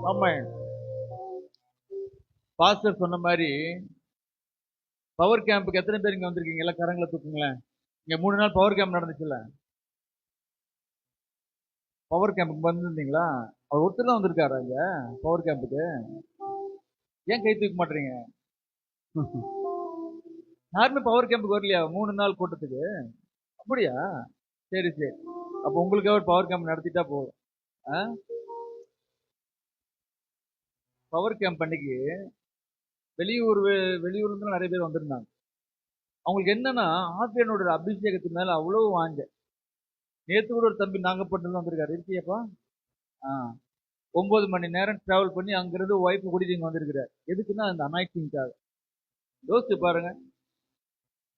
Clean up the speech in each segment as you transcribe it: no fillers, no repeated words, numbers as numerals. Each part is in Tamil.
ஆமா, பாஸ்டர் சொன்ன மாதிரி பவர் கேம்புக்கு எத்தனை பேர் இங்க வந்திருக்கீங்க? எல்லாம் கரங்களை தூக்குங்களேன். இங்க 3 நாள் பவர் கேம்ப் நடந்துச்சுல்ல, பவர் கேம்புக்கு வந்திருந்தீங்களா? அவர் ஒருத்தர் தான் வந்திருக்காரு இங்க பவர் கேம்புக்கு. ஏன் கை தூக்க மாட்டீங்க? யாருமே பவர் கேம்புக்கு வரலையா 3 நாள் கூட்டத்துக்கு? அப்படியா? சரி சரி, அப்ப உங்களுக்கு ஒரு பவர் கேம்ப் நடத்திட்டா போதும். பவர் கேம்ப் அன்னைக்கு வெளியூர்ல நிறைய பேர் வந்திருந்தாங்க. அவங்களுக்கு என்னன்னா ஆவியானோட அபிஷேகத்து மேல அவ்வளவு வாங்க. நேத்து கூட ஒரு தம்பி நாகப்பட்டினம் வந்திருக்காரு. இருக்கியப்பா? 9 மணி நேரம் டிராவல் பண்ணி அங்கிருந்து ஒய்ஃப் கூட்டிட்டு இங்க வந்திருக்கிறார். எதுக்குன்னா அந்த அனாய்டிங்காக. யோசிச்சு பாருங்க,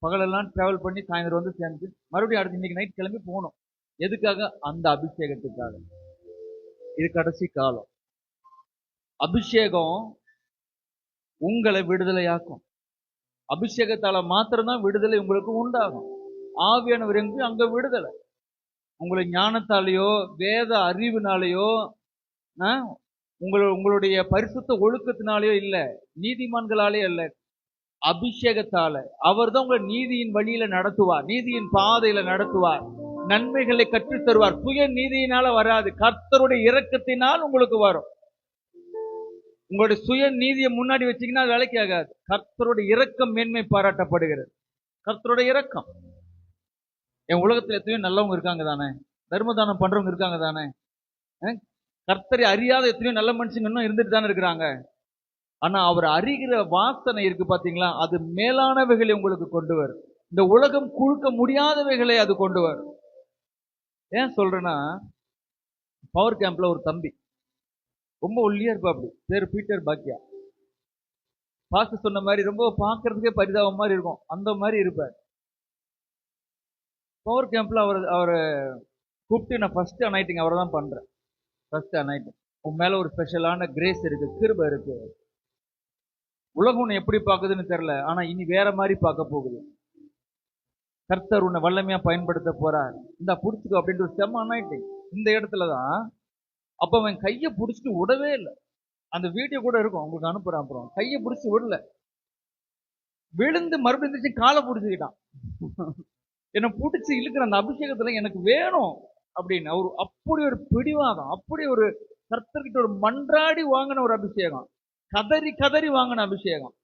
பகலெல்லாம் டிராவல் பண்ணி சாயந்தரம் வந்து சேர்ந்து மறுபடியும் அடுத்து இன்னைக்கு நைட் கிளம்பி போகணும். எதுக்காக? அந்த அபிஷேகத்துக்காக. இது கடைசி காலம். அபிஷேகம் உங்களை விடுதலையாக்கும். அபிஷேகத்தால மாத்திரம்தான் விடுதலை உங்களுக்கு உண்டாகும். ஆவியானவர் எங்கு அங்க விடுதலை. உங்களை ஞானத்தாலேயோ வேத அறிவினாலேயோ உங்களுடைய பரிசுத்த ஒழுக்கத்தினாலேயோ இல்ல, நீதிமான்களாலே அல்ல, அபிஷேகத்தால. அவர் தான் உங்களை நீதியின் வழியில நடத்துவார், நீதியின் பாதையில நடத்துவார், நன்மைகளை கற்றுத் தருவார். சுய நீதியினால வராது, கர்த்தருடைய இரக்கத்தினால் உங்களுக்கு வரும். உங்களுடைய சுய நீதியை முன்னாடி வச்சீங்கன்னா அது வேலைக்கு ஆகாது. கர்த்தருடைய இரக்கம் மேன்மை பாராட்டப்படுகிறது. கர்த்தருடைய இரக்கம். என் உலகத்துல எத்தனையோ நல்லவங்க இருக்காங்க தானே, தர்மதானம் பண்றவங்க இருக்காங்க தானே, கர்த்தரை அறியாத எத்தனையோ நல்ல மனுஷங்க இன்னும் இருந்துட்டு தானே இருக்கிறாங்க. ஆனா அவர் அறிகிற வாசனை இருக்கு பாத்தீங்களா, அது மேலானவைகளை உங்களுக்கு கொண்டு வரும். இந்த உலகம் குழுக்க முடியாதவைகளை அது கொண்டு வரும். ஏன் சொல்றேன்னா, பவர் கேம்ப்ல ஒரு தம்பி ரொம்ப ஒல்லியா இருப்பா, அப்படி பேரு பீட்டர் பாக்கியா. பாஸ்டர் சொன்ன மாதிரி ரொம்ப பாக்குறதுக்கே பரிதாபம் மாதிரி இருக்கும், அந்த மாதிரி இருப்பார். பவர் கேம்ப்ல அவரை கூப்பிட்டு நான் ஃபர்ஸ்ட் அனாயிட்டிங் அவரை தான் பண்றேன். ஃபர்ஸ்ட் அனாயிட்டிங். உன் மேல ஒரு ஸ்பெஷலான கிரேஸ் இருக்கு, கிருபை இருக்கு. உலகம் உன்னை எப்படி பார்க்குதுன்னு தெரியல, ஆனா இனி வேற மாதிரி பார்க்க போகுது. கர்த்தர் உன்னை வல்லமையா பயன்படுத்த போறார், இந்த புடிச்சுக்கோ அப்படின்ற ஒரு செம்ம அனாயிட்டிங். இந்த இடத்துலதான் அப்ப அவன் கையை பிடிச்சிட்டு விடவே இல்லை. அந்த வீடியோ கூட இருக்கும், உங்களுக்கு அனுப்புறேன். அப்புறம் கையை பிடிச்சி விடல, விழுந்து மறுபடியும் காலை பிடிச்சுக்கிட்டான். என்னை பிடிச்சி இழுக்கிற அந்த அபிஷேகத்துல எனக்கு வேணும் அப்படின்னு அவரு அப்படி ஒரு பிடிவாதம், அப்படி ஒரு கர்த்தர்கிட்ட ஒரு மன்றாடி வாங்கின ஒரு அபிஷேகம், கதறி கதறி வாங்கின அபிஷேகம்.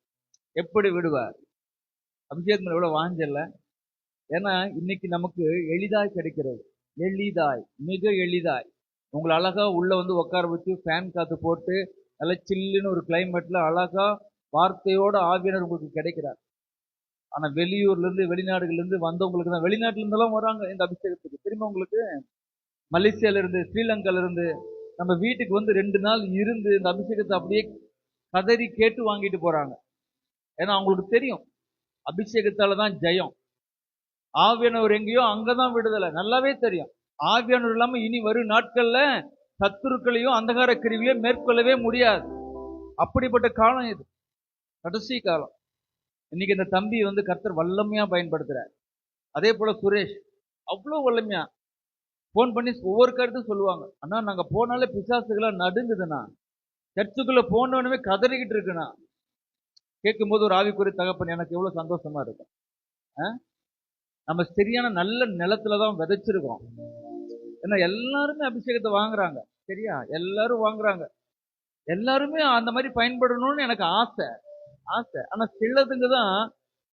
எப்படி விடுவார்? அபிஷேகம் எவ்வளவு வாஞ்சல்ல. ஏன்னா இன்னைக்கு நமக்கு எளிதாய் கிடைக்கிறது, எளிதாய், மிக எளிதாய். உங்களை அழகா உள்ள வந்து உட்கார வச்சு ஃபேன் காத்து போட்டு நல்ல சில்லுன்னு ஒரு கிளைமேட்ல அழகா வார்த்தையோட ஆவியானவர் உங்களுக்கு கிடைக்கிறார். ஆனா வெளியூர்ல இருந்து வெளிநாடுகள்ல இருந்து வந்தவங்களுக்கு தான், வெளிநாட்டுல இருந்தெல்லாம் வராங்க இந்த அபிஷேகத்துக்கு. திரும்ப உங்களுக்கு மலேசியால இருந்து, ஸ்ரீலங்கால இருந்து நம்ம வீட்டுக்கு வந்து 2 நாள் இருந்து இந்த அபிஷேகத்தை அப்படியே கதறி கேட்டு வாங்கிட்டு போறாங்க. ஏன்னா அவங்களுக்கு தெரியும் அபிஷேகத்தாலதான் ஜெயம். ஆவியானவர் எங்கேயோ அங்கதான் விடுதலை, நல்லாவே தெரியும். ஆவியானவர் இல்லாம இனி வரும் நாட்கள்ல சத்துருக்களையும் அந்தகார கிரிகளையும் மேற்கொள்ளவே முடியாது. அப்படிப்பட்ட காலம் இது, கடைசி காலம். இன்னைக்கு இந்த தம்பி வந்து கர்த்தர் வல்லமையா பயன்படுத்துறார். அதே போல சுரேஷ் அவ்வளவு வல்லமையா போன் பண்ணி ஒவ்வொரு கருத்தும் சொல்லுவாங்க. அண்ணா நாங்க போனாலே பிசாசுகளா நடுங்குதுண்ணா, சர்ச்சுக்குள்ள போனவனுமே கதறிக்கிட்டு இருக்குண்ணா. கேட்கும் போது ஒரு ஆவிக்குரிய தகப்பன் எனக்கு எவ்வளவு சந்தோஷமா இருக்கும். நம்ம சரியான நல்ல நிலத்துலதான் விதைச்சிருக்கோம். ஏன்னா எல்லாருமே அபிஷேகத்தை வாங்குறாங்க, சரியா? எல்லாரும் வாங்குறாங்க, எல்லாருமே அந்த மாதிரி பயன்படணும்னு எனக்கு ஆசை. ஆனா சிலதுங்க தான்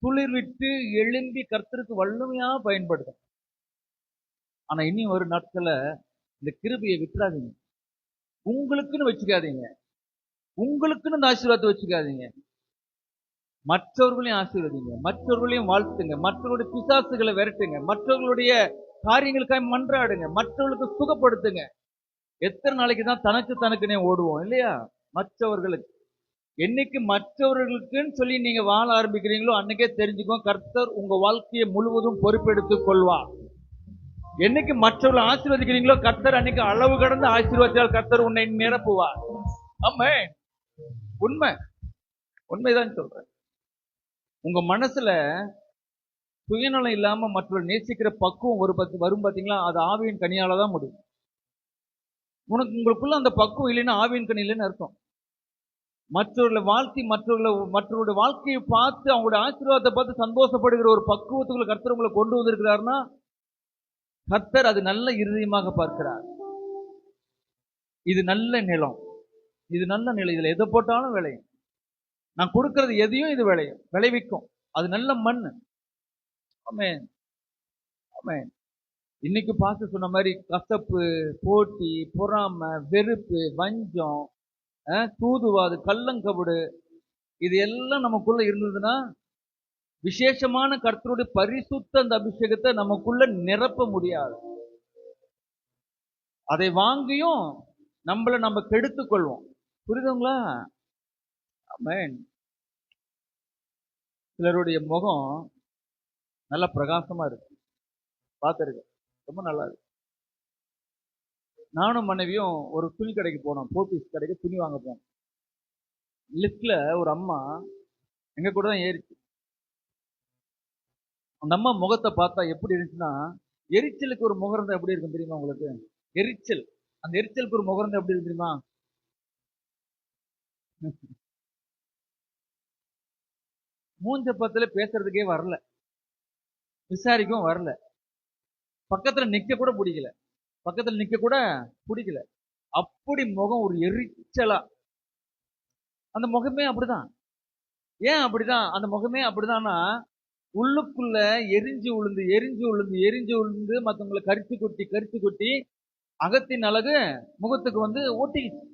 துளிர் விட்டு எழும்பி கர்த்தருக்கு வல்லமையா பயன்படுத்தும். ஆனா இன்னும் ஒரு நாட்கள்ல இந்த கிருபையை விட்டுறாதீங்க, உங்களுக்குன்னு வச்சுக்காதீங்க, உங்களுக்குன்னு இந்த ஆசீர்வாதத்தை வச்சுக்காதீங்க. மற்றவர்களையும் ஆசீர்வதிங்க, மற்றவர்களையும் வாழ்த்துங்க, மற்றவர்களுடைய பிசாசுகளை விரட்டுங்க, மற்றவர்களுடைய காரியங்களுக்காக மன்றாடுங்க, மற்றவர்களுக்கு சுகப்படுத்துங்க. எத்தனை நாளைக்கு தான் தனக்குனே ஓடுவோம் இல்லையா? மற்றவர்களுக்கு என்னைக்கு மற்றவர்களுக்குன்னு சொல்லி நீங்க வாழ ஆரம்பிக்கிறீங்களோ அன்னைக்கே தெரிஞ்சுக்கோ கர்த்தர் உங்க வாழ்க்கையை முழுவதும் பொறுப்பெடுத்துக் கொள்வார். என்னைக்கு மற்றவர்களை ஆசீர்வதிக்கிறீங்களோ கர்த்தர் அன்னைக்கு அளவு கடந்து ஆசீர்வதித்தால் கர்த்தர் உன்னை நிரப்புவார். ஆமா, உண்மைதான் சொல்றேன். உங்க மனசுல சுயநலம் இல்லாம மற்றவர்கள் நேசிக்கிற பக்குவம் வரும் பாத்தீங்களா, அது ஆவியின் கனியால தான் முடியும். உங்களுக்குள்ள அந்த பக்குவம் இல்லைன்னா ஆவியின் கனி இல்லைன்னு அர்த்தம். மற்றவர்களை வாழ்த்தி மற்றவருடைய வாழ்க்கையை பார்த்து அவங்களுடைய ஆசீர்வாதத்தை பார்த்து சந்தோஷப்படுகிற ஒரு பக்குவத்துக்குள்ள கர்த்தர் உங்களை கொண்டு வந்திருக்கிறாருன்னா கர்த்தர் அது நல்ல இருதயமாக பார்க்கிறார். இது நல்ல நிலம், இது நல்ல நிலம், இதுல எதை போட்டாலும் விளையும். நான் கொடுக்கறது எதையும் இது விளைவிக்கும். அது நல்ல மண். ஆமென், ஆமென். இன்னைக்கு பார்த்து சொன்ன மாதிரி கசப்பு, போட்டி, பொறாமை, வெறுப்பு, வஞ்சம், தூதுவாது, கள்ளங்கபடு, இது எல்லாம் நமக்குள்ள இருந்ததுன்னா விசேஷமான கர்த்தருடைய பரிசுத்த அந்த அபிஷேகத்தை நமக்குள்ள நிரப்ப முடியாது. அதை வாங்கியும் நம்மளை நம்ம கெடுத்துக் கொள்வோம். புரியுதுங்களா? ஆமென். சிலருடைய முகம் நல்ல பிரகாசமா இருக்கு, பார்த்திருக்க, ரொம்ப நல்லா இருக்கு. நானும் மனைவியும் ஒரு துணி கடைக்கு போனோம், போத்தீஸ் கடைக்கு துணி வாங்க போனோம். லிப்ட்ல ஒரு அம்மா எங்க கூட தான் ஏறிச்சு. அந்த அம்மா முகத்தை பார்த்தா எப்படி இருந்துச்சுன்னா, எரிச்சலுக்கு ஒரு முகம் இருந்தா எப்படி இருக்கும் தெரியுமா உங்களுக்கு? எரிச்சல், அந்த எரிச்சலுக்கு ஒரு முகம் இருந்தா எப்படி இருக்கு தெரியுமா? மூஞ்ச பத்துல பேசுறதுக்கே வரல, விசாரிக்கவும் வரல, பக்கத்துல நிக்க கூட பிடிக்கல. அப்படி முகம் ஒரு எரிச்சலா. அந்த முகமே அப்படிதான். ஏன் அப்படிதான் அந்த முகமே அப்படிதான்னா, உள்ளுக்குள்ள எரிஞ்சு உளுந்து மத்தவங்களை கரிச்சு கொட்டி அகத்தின் அழகு முகத்துக்கு வந்து ஓட்டிக்கிச்சு.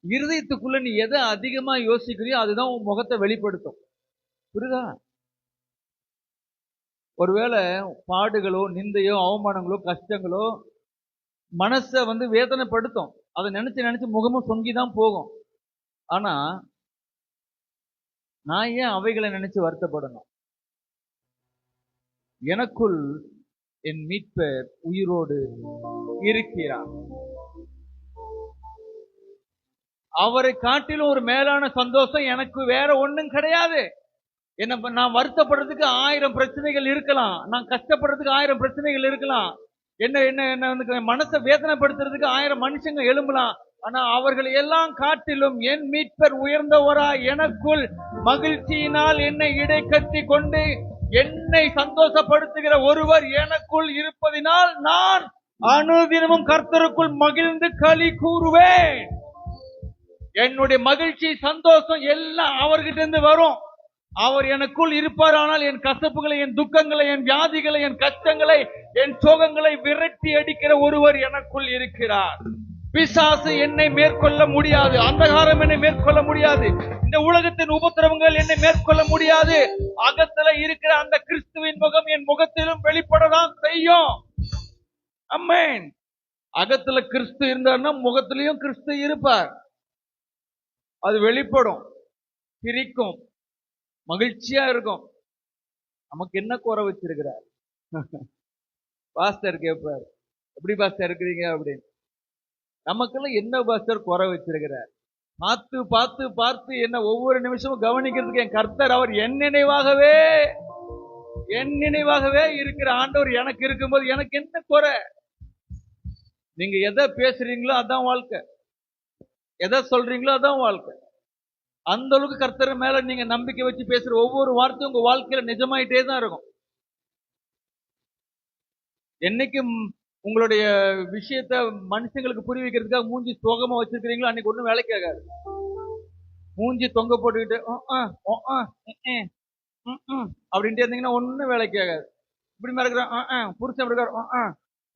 இருதயத்துக்குள்ள நீ எதை அதிகமா யோசிக்கிறியோ அதுதான் உன் முகத்தை வெளிப்படுத்தும். புரியுதா? ஒருவேளை பாடுகளோ, நிந்தையோ, அவமானங்களோ, கஷ்டங்களோ மனசை வந்து வேதனைப்படுத்தும். அதை நினைச்சு முகமும் சொங்கிதான் போகும். ஆனா நான் ஏன் அவைகளை நினைச்சு வருத்தப்படணும்? எனக்குள் என் மீட்பர் உயிரோடு இருக்கிறார். அவரை காட்டிலும் ஒரு மேலான சந்தோஷம் எனக்கு வேற ஒண்ணும் கிடையாது. என்ன, நான் வருத்தப்படுறதுக்கு 1000 பிரச்சனைகள் இருக்கலாம், நான் கஷ்டப்படுறதுக்கு 1000 பிரச்சனைகள் இருக்கலாம், என்ன மனசை வேதனைப்படுத்துறதுக்கு 1000 மனுஷங்க எழும்பலாம். ஆனா அவர்களை எல்லாம் காட்டிலும் என் மீட்பர் உயர்ந்தவரா எனக்குள் மகிழ்ச்சியினால் என்னை இடை கட்டி கொண்டு என்னை சந்தோஷப்படுத்துகிற ஒருவர் எனக்குள் இருப்பதினால் நான் அனுதினமும் கர்த்தருக்குள் மகிழ்ந்து களி கூறுவேன். என்னுடைய மகிழ்ச்சி, சந்தோஷம் எல்லாம் அவர்கிட்ட இருந்து வரும். அவர் எனக்குள் இருப்பார். ஆனால் என் கசப்புகளை, என் துக்கங்களை, என் வியாதிகளை, என் கஷ்டங்களை, என் சோகங்களை விரட்டி அடிக்கிற ஒருவர் எனக்குள் இருக்கிறார். பிசாசு என்னை மேற்கொள்ள முடியாது, அந்தகாரம் என்னை மேற்கொள்ள முடியாது, இந்த உலகத்தின் உபத்திரவங்கள் என்னை மேற்கொள்ள முடியாது. அகத்துல இருக்கிற அந்த கிறிஸ்துவின் முகம் என் முகத்திலும் வெளிப்படதான் செய்யும். ஆமென். அகத்துல கிறிஸ்து இருந்தார்னா முகத்திலையும் கிறிஸ்து இருப்பார். அது வெளிப்படும், சிரிக்கும், மகிழ்ச்சியா இருக்கும். நமக்கு என்ன குறை வச்சிருக்கிறார்? பாஸ்டர் கேட்பார், எப்படி பாஸ்டர் இருக்கிறீங்க அப்படின்னு. நமக்கெல்லாம் என்ன பாஸ்டர் குறை வச்சிருக்கிறார்? பார்த்து பார்த்து பார்த்து என்ன ஒவ்வொரு நிமிஷமும் கவனிக்கிறதுக்கு என் கர்த்தர் அவர் என் நினைவாகவே இருக்கிற ஆண்டவர் எனக்கு இருக்கும்போது எனக்கு என்ன குறை? நீங்க எதை பேசுறீங்களோ அதான் வாழ்க்கை, எதை சொல்றீங்களோ அதான் வாழ்க்கை. அந்த அளவுக்கு கர்த்தர் மேல நீங்க நம்பிக்கை வச்சு பேசுற ஒவ்வொரு வார்த்தையும் உங்க வாழ்க்கையில நிஜமாயிட்டே தான் இருக்கும். என்னைக்கும் உங்களுடைய விஷயத்த மனுஷங்களுக்கு புரிய வைக்கிறதுக்காக மூஞ்சி சோகமா வச்சிருக்கிறீங்களோ அன்னைக்கு ஒண்ணும் வேலைக்கு ஆகாது. மூஞ்சி தொங்க போட்டுக்கிட்டு அப்படின்ட்டு இருந்தீங்கன்னா ஒன்னும் வேலைக்கு ஆகாது. இப்படி மிரக்கிறான் புருஷன் அப்படி இருக்காரு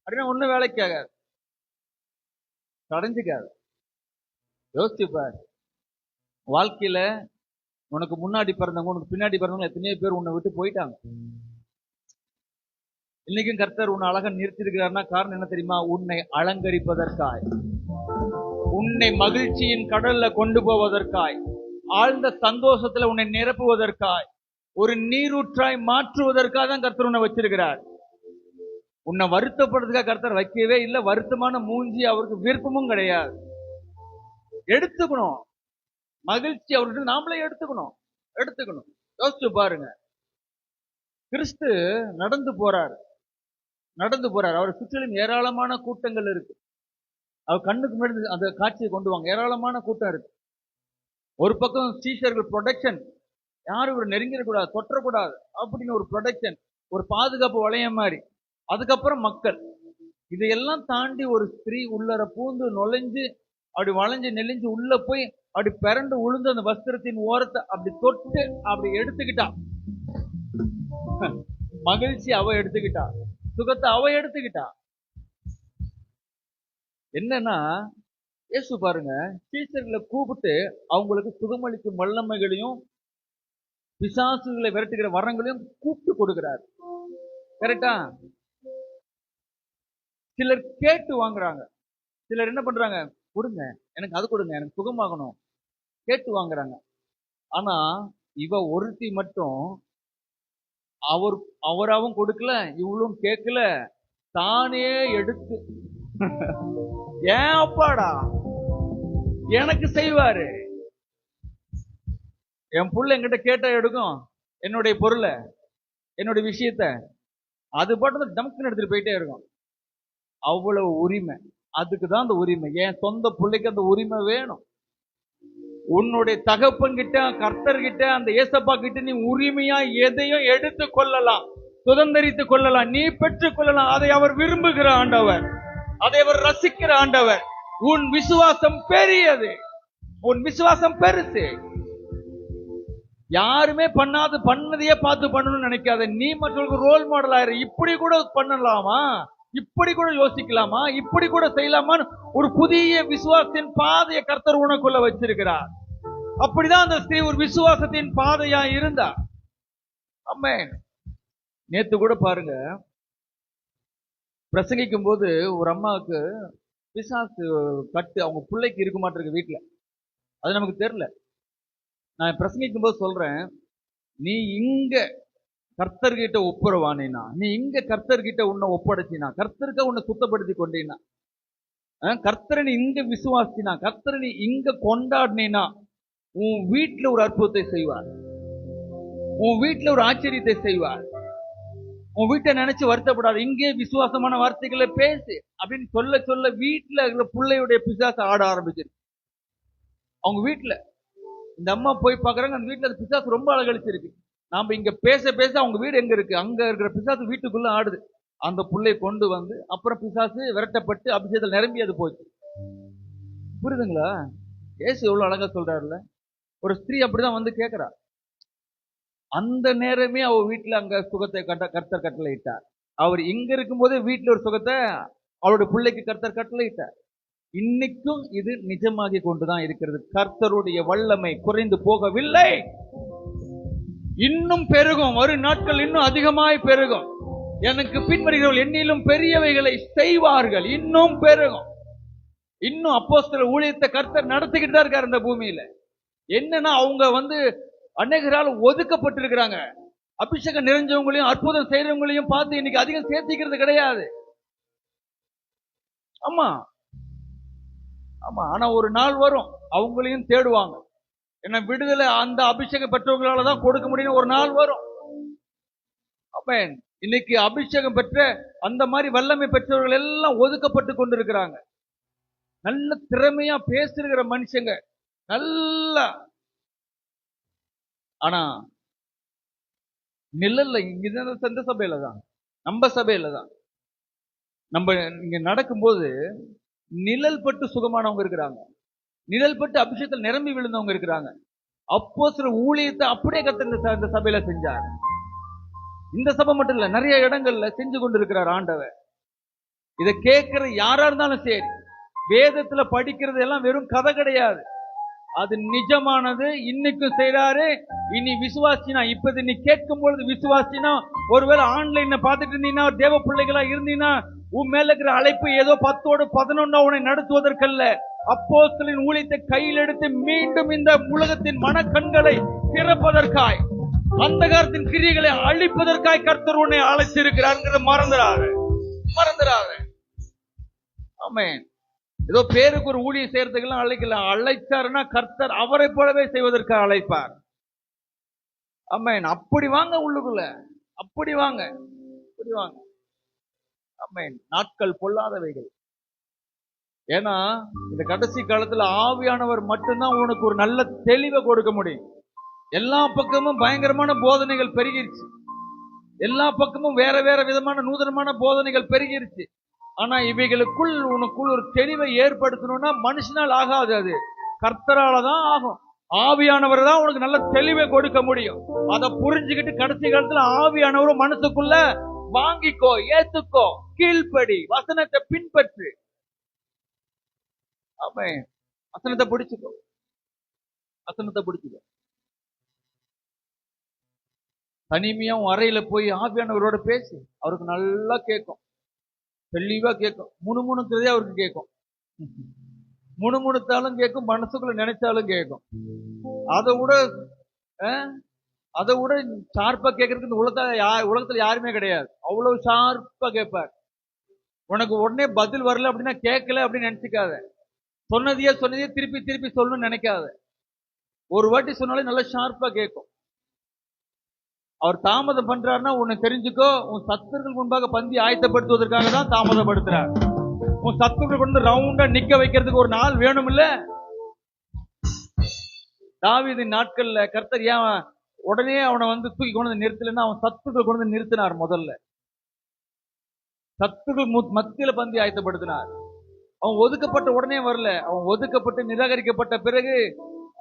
அப்படின்னா ஒன்னும் வேலைக்கு ஆகாது, தடைஞ்சுக்காது. யோசிச்சுப்பார், வாழ்க்கையில உனக்கு முன்னாடி பிறந்தவங்க, உனக்கு பின்னாடி பிறந்தவங்க எத்தனையோ பேர் உன்னை விட்டு போயிட்டாங்க. இன்னைக்கும் கர்த்தர் உன்னை அழகா நிறுத்திருக்கிறார்னா காரணம் என்ன தெரியுமா? உன்னை அலங்கரிப்பதற்காய், உன்னை மகிழ்ச்சியின் கடல்ல கொண்டு போவதற்காய், ஆழ்ந்த சந்தோஷத்துல உன்னை நிரப்புவதற்காய், ஒரு நீரூற்றாய் மாற்றுவதற்காக தான் கர்த்தர் உன்னை வச்சிருக்கிறார். உன்னை வருத்தப்படுறதுக்காக கர்த்தர் வைக்கவே இல்லை. வருத்தமான மூஞ்சி அவருக்கு விருப்பமும் கிடையாது. எடுத்துக்கணும் மகிழ்ச்சி அவர்கிட்ட நாமளே எடுத்துக்கணும். யோசிச்சு பாருங்க, கிறிஸ்து நடந்து போறாரு. நடந்து போறாரு. அவர் சுற்றிலும் ஏராளமான கூட்டங்கள் இருக்கு. அவர் கண்ணுக்கு முன்னாடி அந்த காட்சியை கொண்டு வாங்க. ஏராளமான கூட்டம் இருக்கு. ஒரு பக்கம் சீஷர்கள் ப்ரொடெக்ஷன், யாரும் இவர் நெருங்கிடக்கூடாது, தொற்றக்கூடாது அப்படின்னு ஒரு ப்ரொடெக்ஷன், ஒரு பாதுகாப்பு வளையம் மாதிரி. அதுக்கப்புறம் மக்கள். இதையெல்லாம் தாண்டி ஒரு ஸ்திரீ உள்ளர பூந்து நுழைஞ்சு அப்படி வளைஞ்சு நெளிஞ்சு உள்ள போய் அப்படி பிறண்டு உளுந்து அந்த வஸ்திரத்தின் ஓரத்தை அப்படி தொட்டு அப்படி எடுத்துக்கிட்டா. மகிழ்ச்சி அவ எடுத்துக்கிட்டா, சுகத்தை அவ எடுத்துக்கிட்டா. என்னன்னா இயேசு பாருங்க, சீசர்களை கூப்பிட்டு அவங்களுக்கு சுகமளிக்கும் வல்லமைகளையும் பிசாசுகளை விரட்டுகிற வரங்களையும் கூப்பிட்டு கொடுக்கிறார். கரெக்டா? சிலர் கேட்டு வாங்குறாங்க, சிலர் என்ன பண்றாங்க, கொடுங்க எனக்கு, அது கொடுங்க எனக்கு சுகமாகணும், கேட்டு வாங்குறாங்க. ஆனா இவ ஒருத்தி மட்டும் அவராவும் கொடுக்கல, இவளும் கேட்கல, தானே எடுத்து ஏன் அப்பாடா எனக்கு செய்வாரு. என் புள்ள என்கிட்ட கேட்டா எடுக்கும் என்னுடைய பொருளை, என்னுடைய விஷயத்த, அது பாட்டு டம்க்குன்னு எடுத்துட்டு போயிட்டே இருக்கும். அவ்வளவு உரிமை, அதுக்குதான் அந்த உரிமை. என் சொந்த பிள்ளைக்கு அந்த உரிமை வேணும். உன்னுடைய தகப்பன் கிட்ட, கர்த்தர்கிட்ட, அந்த ஏசப்பா கிட்ட நீ உரிமையா எதையும் எடுத்து கொள்ளலாம், சுதந்திரித்துக் கொள்ளலாம், நீ பெற்றுக் கொள்ளலாம். அதை அவர் விரும்புகிற ஆண்டவர், அதை அவர் ரசிக்கிற ஆண்டவர். உன் விசுவாசம் பெரியது, உன் விசுவாசம் பெருசு. யாருமே பண்ணதையே பார்த்து பண்ணணும்னு நினைக்காத. நீ மற்றவர்களுக்கு ரோல் மாடல் ஆயிரு. இப்படி கூட பண்ணலாமா, இப்படி கூட யோசிக்கலாமா, இப்படி கூட செய்யலாமான்னு ஒரு புதிய விசுவாசத்தின் பாதையை கர்த்தர் உனக்குள்ள வச்சிருக்கிறார். அப்படிதான் அந்த ஸ்திரீ ஒரு விசுவாசத்தின் பாதையா இருந்தா. ஆமென். நேத்து கூட பாருங்க, பிரசங்கிக்கும் போது ஒரு அம்மாவுக்கு பிசாசு கட்டு அவங்க பிள்ளைக்கு இருக்க மாட்டிருக்கு வீட்டுல. அது நமக்கு தெரியல. நான் பிரசங்கிக்கும் போது சொல்றேன், நீ இங்க கர்த்தர்கிட்ட ஒப்புரவானா, நீ இங்க கர்த்தர்கிட்ட உன்னை ஒப்படைச்சினா, கர்த்தருக்க உன்னை சுத்தப்படுத்தி கொண்டீனா, கர்த்தரை நீ இங்க விசுவாசினா, கர்த்தரை நீ இங்க கொண்டாடினா, உன் வீட்டுல ஒரு அற்புதத்தை செய்வார், உன் வீட்டுல ஒரு ஆச்சரியத்தை செய்வார். உன் வீட்டை நினைச்சு வருத்தப்படாது, இங்கே விசுவாசமான வார்த்தைகளை பேசு அப்படின்னு சொல்ல சொல்ல வீட்டுல இருக்கிற பிள்ளையுடைய பிசாசு ஆட ஆரம்பிச்சிருக்கு. அவங்க வீட்டுல இந்த அம்மா போய் பாக்குறாங்க, அந்த வீட்டுல பிசாசு ரொம்ப அழகழிச்சிருக்கு. நாம இங்க பேச பேச அவங்க வீடு எங்க இருக்கு, அங்க இருக்கிற பிசாசு வீட்டுக்குள்ள ஆடுது. அந்த புள்ளையை கொண்டு வந்து அப்புறம் பிசாசு விரட்டப்பட்டு அபிஷேகத்தில் நிரம்பி அது போச்சு. புரியுதுங்களா? ஏசு எவ்வளவு அழகா சொல்றாருல்ல. ஒரு ஸ்திரீ அப்படிதான் வந்து கேட்கிறா. அந்த நேரமே அவ வீட்டுல அங்க சுகத்தை கர்த்தர் கட்டளை இட்டார். அவர் இங்க இருக்கும் போதே வீட்டுல ஒரு சுகத்தை அவருடைய பிள்ளைக்கு கர்த்தர் கட்டளை இட்டார். இன்னைக்கும் இது நிஜமாகி கொண்டுதான் இருக்கிறது. கர்த்தருடைய வல்லமை குறைந்து போகவில்லை, இன்னும் பெருகும். வரும் நாட்கள் இன்னும் அதிகமாய் பெருகும். எனக்கு பின்வருகிறவர்கள் என்னிலும் பெரியவைகளை செய்வார்கள், இன்னும் பெருகும். இன்னும் அப்போஸ்தலர் ஊழியத்தை கர்த்தர் நடத்திக்கிட்டு தான் இருக்காரு இந்த பூமியில. என்னன்னா அவங்க வந்து அநேகரால் ஒதுக்கப்பட்டிருக்கிறாங்க. அபிஷேகம் நிறைஞ்சவங்களையும் அற்புதம் செய்யறவங்களையும் பார்த்து இன்னைக்கு அதிகம் சேர்த்திக்கிறது கிடையாது. ஆமா ஆமா. ஆனா ஒரு நாள் வரும், அவங்களையும் தேடுவாங்க. என்ன விடுதலை அந்த அபிஷேகம் பெற்றவங்களால தான் கொடுக்க முடியும். ஒரு நாள் வரும். ஆமென். இன்னைக்கு அபிஷேகம் பெற்ற அந்த மாதிரி வல்லமை பெற்றவர்கள் எல்லாம் ஒதுக்கப்பட்டு கொண்டிருக்கிறாங்க. நல்ல திறமையா பேசுகிற மனுஷங்க நல்லா, ஆனா நிழல்ல இங்க இந்த சபையில தான், நம்ம சபையில தான், நம்ம இங்க நடக்கும்போது நிழல் பட்டு சுகமானவங்க இருக்கிறாங்க, நிழல் பட்டு அபிஷேகத்தில் நிரம்பி விழுந்தவங்க இருக்கிறாங்க. அப்போ சில ஊழியத்தை அப்படியே கர்த்தர் இந்த சபையில செஞ்சார். இந்த சபை மட்டும் இல்ல, நிறைய இடங்கள்ல செஞ்சு கொண்டிருக்கிறார் ஆண்டவர். இதை கேட்கிற யாரா இருந்தாலும் சரி, வேதத்துல படிக்கிறது எல்லாம் வெறும் கதை கிடையாது, அது நிஜமானது. இன்னைக்கும் செய்யறாரு. இனி விசுவாசினா, இப்ப நீ கேட்கும் பொழுது விசுவாசினா, ஒருவேளை ஆன்லைன்ல பார்த்துட்டு இருந்தீங்கன்னா, தேவ பிள்ளைகளா இருந்தீங்கன்னா, உன் மேல இருக்கிற அழைப்பு ஏதோ 10ஓடு 11 உன்னை நடத்துவதற்கல்ல, அப்போஸ்தலரின் ஊழியத்தை கையில் எடுத்து மீண்டும் இந்த உலகத்தின் மனக்கண்களை திறப்பதற்காய், அந்தகாரத்தின் கிரியைகளை அழிப்பதற்காய் கர்த்தர் உன்னை அழைச்சிருக்கிறார். மறந்துடாத. ஆமென். ஏதோ பேருக்கு ஒரு ஊழியம் செய்யறதுக்கெல்லாம் அழைக்கல. அழைச்சாருன்னா கர்த்தர் அவரை போலவே செய்வதற்காக அழைப்பார். ஆமென். அப்படி வாங்க உள்ளுக்குள்ள, அப்படி வாங்க. ஆமென். நாட்கள் பொல்லாதவைகள். ஏன்னா இந்த கடைசி காலத்துல ஆவியானவர் மட்டும்தான் உனக்கு ஒரு நல்ல தெளிவை கொடுக்க முடியும். எல்லா பக்கமும் பயங்கரமான போதனைகள் பெருகிருச்சு. எல்லா பக்கமும் வேற வேற விதமான நூதனமான போதனைகள் பெருகிருச்சு. ஆனா இவைகளுக்குள் உனக்குள் ஒரு தெளிவை ஏற்படுத்தணும்னா மனுஷனால் ஆகாது, அது கர்த்தரால தான் ஆகும். ஆவியானவர் தான் உனக்கு நல்ல தெளிவை கொடுக்க முடியும். அதை புரிஞ்சுக்கிட்டு கடைசி காலத்துல ஆவியானவரும் மனசுக்குள்ள வாங்கிக்கோ, ஏத்துக்கோ, கீழ்ப்படி, வசனத்தை பின்பற்று. ஆமென். வசனத்தை பிடிச்சுக்கோ, வசனத்தை பிடிச்சுக்கோ. தனிமையா உன் அறையில போய் ஆவியானவரோட பேசு. அவருக்கு நல்லா கேட்கும், தெளிவா கேட்கும். முணுமுணுக்கிறதே அவருக்கு கேட்கும். முணுமுணுத்தாலும் கேட்கும், மனசுக்குள்ள நினைச்சாலும் கேட்கும். அதை விட ஷார்ப்பா கேட்கறதுக்கு இந்த உலகத்துல யாருமே கிடையாது. அவ்வளவு ஷார்ப்பா கேட்பார். உனக்கு உடனே பதில் வரல அப்படின்னா கேட்கல அப்படின்னு நினைச்சுக்காத. சொன்னதையே திருப்பி திருப்பி சொல்லணும்னு நினைக்காத. ஒரு வாட்டி சொன்னாலே நல்லா ஷார்ப்பா கேட்கும். அவர் தாமதம் பண்றாருன்னா உன்னை தெரிஞ்சுக்கோ, உன் சத்துருக்கள் முன்பாக பந்தி ஆயத்தப்படுத்துவதற்காக தான் தாமதப்படுத்துறார். உன் சத்துருக்கள் கொண்டு ரவுண்டா நிக்க வைக்கிறதுக்கு ஒரு நாள் வேணும் இல்ல? தாவீதின் நாட்கள்ல கர்த்தர் ஏன் உடனே அவனை தூக்கி கொண்டு நிறுத்தலைன்னா, அவன் சத்துருக்கள் கொண்டு நிறுத்தினார். முதல்ல சத்துருக்கள் மத்தியில பந்தி ஆயத்தப்படுத்தினார். அவன் ஒதுக்கப்பட்ட உடனே வரல. அவன் ஒதுக்கப்பட்டு நிராகரிக்கப்பட்ட பிறகு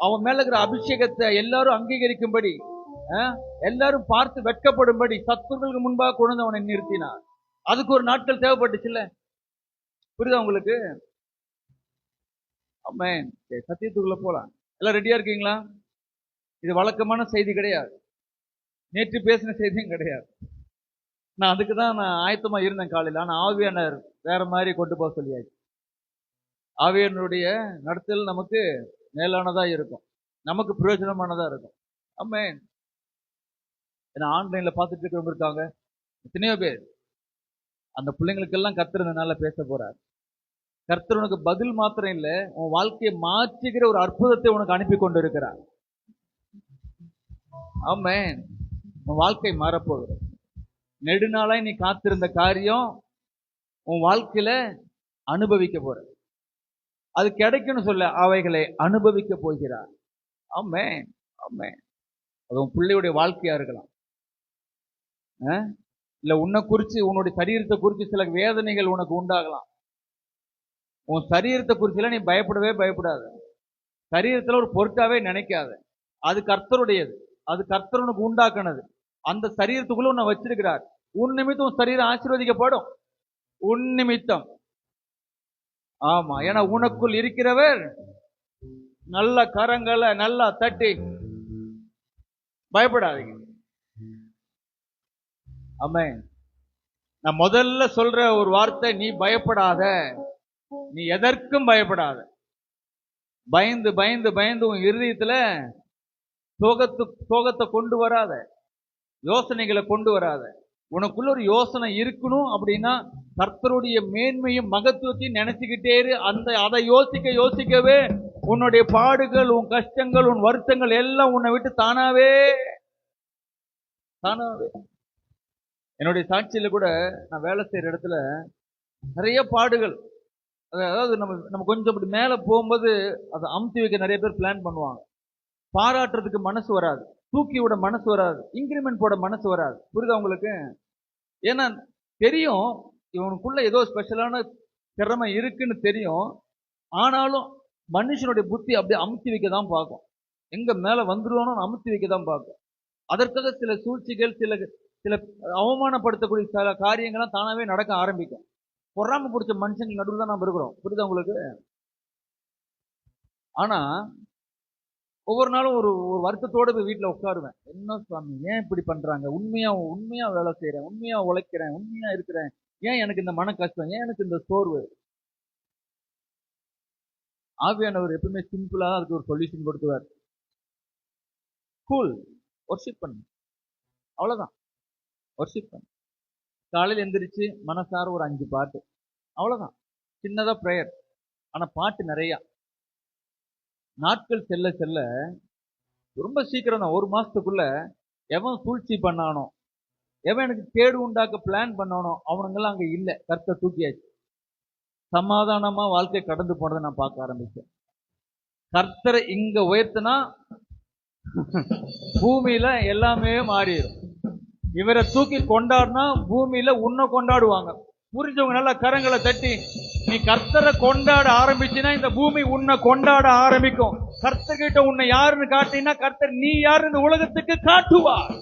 அவன் மேல இருக்கிற அபிஷேகத்தை எல்லாரும் அங்கீகரிக்கும்படி, எல்லாரும் பார்த்து வெட்கப்படும்படி சத்துருக்களுக்கு முன்பாக கொண்டு அவனை நிறுத்தினார். அதுக்கு ஒரு நாட்கள் தேவைப்பட்டுச்சுல்ல? புரியுதா உங்களுக்கு? ஆமென். சத்தியத்துக்குள்ள போலாம். எல்லாம் ரெடியா இருக்கீங்களா? இது வழக்கமான செய்தி கிடையாது, நேற்று பேசின செய்தியும் கிடையாது. நான் அதுக்கு தான் ஆயத்தமா இருந்தேன் காலையில். ஆனா ஆவியானவர் வேற மாதிரி கொண்டு போக சொல்லியாச்சு. ஆவியானவருடைய நடத்தல் நமக்கு மேலானதா இருக்கும், நமக்கு பிரயோஜனமானதா இருக்கும். ஆமென். ஏன்னா ஆன்லைன்ல பார்த்துட்டு இருக்கிறவங்க இருக்காங்க, எத்தனையோ பேர். அந்த பிள்ளைங்களுக்கெல்லாம் கர்த்தர் இதனால பேச போறார். கர்த்தர் உனக்கு பதில் மாத்திரம் இல்லை, உன் வாழ்க்கையை மாற்றுகிற ஒரு அற்புதத்தை உனக்கு அனுப்பி கொண்டு இருக்கிறார். ஆமென். உன் வாழ்க்கை மாறப்போகுது. நெடுநாளாய் நீ காத்திருந்த காரியம் உன் வாழ்க்கையில அனுபவிக்க போற. அது கிடைக்கும்னு சொல்ல, அவைகளை அனுபவிக்க போகிறார். ஆமென். ஆமென். அது உன் பிள்ளையுடைய வாழ்க்கையா இருக்கலாம், இல்ல உன்னை குறிச்சு, உன்னுடைய சரீரத்தை குறித்து சில வேதனைகள் உனக்கு உண்டாகலாம். உன் சரீரத்தை குறிச்சுலாம் நீ பயப்படாத. சரீரத்துல ஒரு பொருட்டாவே நினைக்காத. அது கர்த்தருடையது, அது கர்த்தர் உனக்கு உண்டாக்குனது. அந்த சரீரத்துக்குள்ள உன்னை வச்சிருக்கிறார். உன் நிமித்தம் உன் சரீரம் ஆசீர்வதிக்கப்படும். உன் நிமித்தம். ஆமா, ஏன்னா உனக்குள் இருக்கிறவர் நல்ல கரங்களை நல்லா தட்டி பயப்படாதீங்க. ஆமென். நான் முதல்ல சொல்ற ஒரு வார்த்தை, நீ பயப்படாத. நீ எதற்கும் பயப்படாத. பயந்து பயந்து பயந்து உன் இருதயத்துல சோகத்தை கொண்டு வராத, யோசனைகளை கொண்டு வராத. உனக்குள்ள ஒரு யோசனை இருக்கணும் அப்படின்னா கர்த்தருடைய மேன்மையும் மகத்துவத்தையும் நினைச்சுக்கிட்டே இரு. அதை யோசிக்கவே உன்னுடைய பாடுகள், உன் கஷ்டங்கள், உன் வருத்தங்கள் எல்லாம் உன்னை விட்டு தானாவே. என்னுடைய சாட்சியில கூட நான் வேலை செய்யற இடத்துல நிறைய பாடுகள். அதாவது நம்ம கொஞ்சம் அப்படி மேல போகும்போது அதை அமுத்தி வைக்க நிறைய பேர் பிளான் பண்ணுவாங்க. பாராட்டுறதுக்கு மனசு வராது, தூக்கி விட மனசு வராது, இன்கிரிமெண்ட் போட மனசு வராது. புரியுதா உங்களுக்கு? ஏன்னா தெரியும் இவனுக்குள்ள ஏதோ ஸ்பெஷலான திறமை இருக்குன்னு தெரியும். ஆனாலும் மனுஷனுடைய புத்தி அப்படியே அமுத்தி வைக்க தான் பார்க்கும். எங்க மேல வந்துருவானோ அமுத்தி வைக்க தான் பார்க்கும். அதற்காக சில சூழ்ச்சிகள், சில அவமானப்படுத்தக்கூடிய சில காரியங்கள்லாம் தானாவே நடக்க ஆரம்பிக்கும். பொறாம பிடிச்ச மனுஷங்க நடுவில் தான் நம்ம இருக்கிறோம். புரியுதா உங்களுக்கு? ஆனா ஒவ்வொரு நாளும் ஒரு வருத்தத்தோடு போய் வீட்டில் உட்காருவேன். என்ன சுவாமி, ஏன் இப்படி பண்றாங்க? உண்மையா வேலை செய்யறேன், உண்மையா உழைக்கிறேன், உண்மையா இருக்கிறேன், ஏன் எனக்கு இந்த மன கஷ்டம், ஏன் எனக்கு இந்த சோர்வு? ஆவியானவர் எப்பவுமே சிம்பிளா அதுக்கு ஒரு சொல்யூஷன் கொடுத்துவார். கூல், வொர்ஷிப் பண்ணு, அவ்வளவுதான். வொர்ஷிப் பண்ணு. காலையில் எந்திரிச்சு மனசார ஒரு 5 பாட்டு, அவ்வளவுதான். சின்னதா பிரேயர், ஆனா பாட்டு நிறைய. நாட்கள் செல்ல செல்ல ரொம்ப சீக்கிரம் தான், 1 மாசத்துக்குள்ள எவன் சூழ்ச்சி பண்ணானோ, எவன் எனக்கு கேடு உண்டாக்க பிளான் பண்ணணும் அவனுங்கெல்லாம் அங்க இல்ல. கர்த்தர் தூக்கியாச்சு. சமாதானமா வாழ்க்கை கடந்து போனதை நான் பார்க்க ஆரம்பிச்சேன். கர்த்தரை இங்க உயர்த்தினா பூமியில எல்லாமே மாறிடும். இவரை தூக்கி கொண்டாடினா பூமியில உன்னை கொண்டாடுவாங்க. புரிஞ்சவங்க நல்லா கரங்களை தட்டி, நீ கர்த்தரை கொண்டாட ஆரம்பிச்சுன்னா இந்த பூமி உன்னை கொண்டாட ஆரம்பிக்கும். கர்த்தர்கிட்ட உன்னை யாருன்னு காட்டினா கர்த்தர் நீ யாரு இந்த உலகத்துக்கு காட்டுவார்.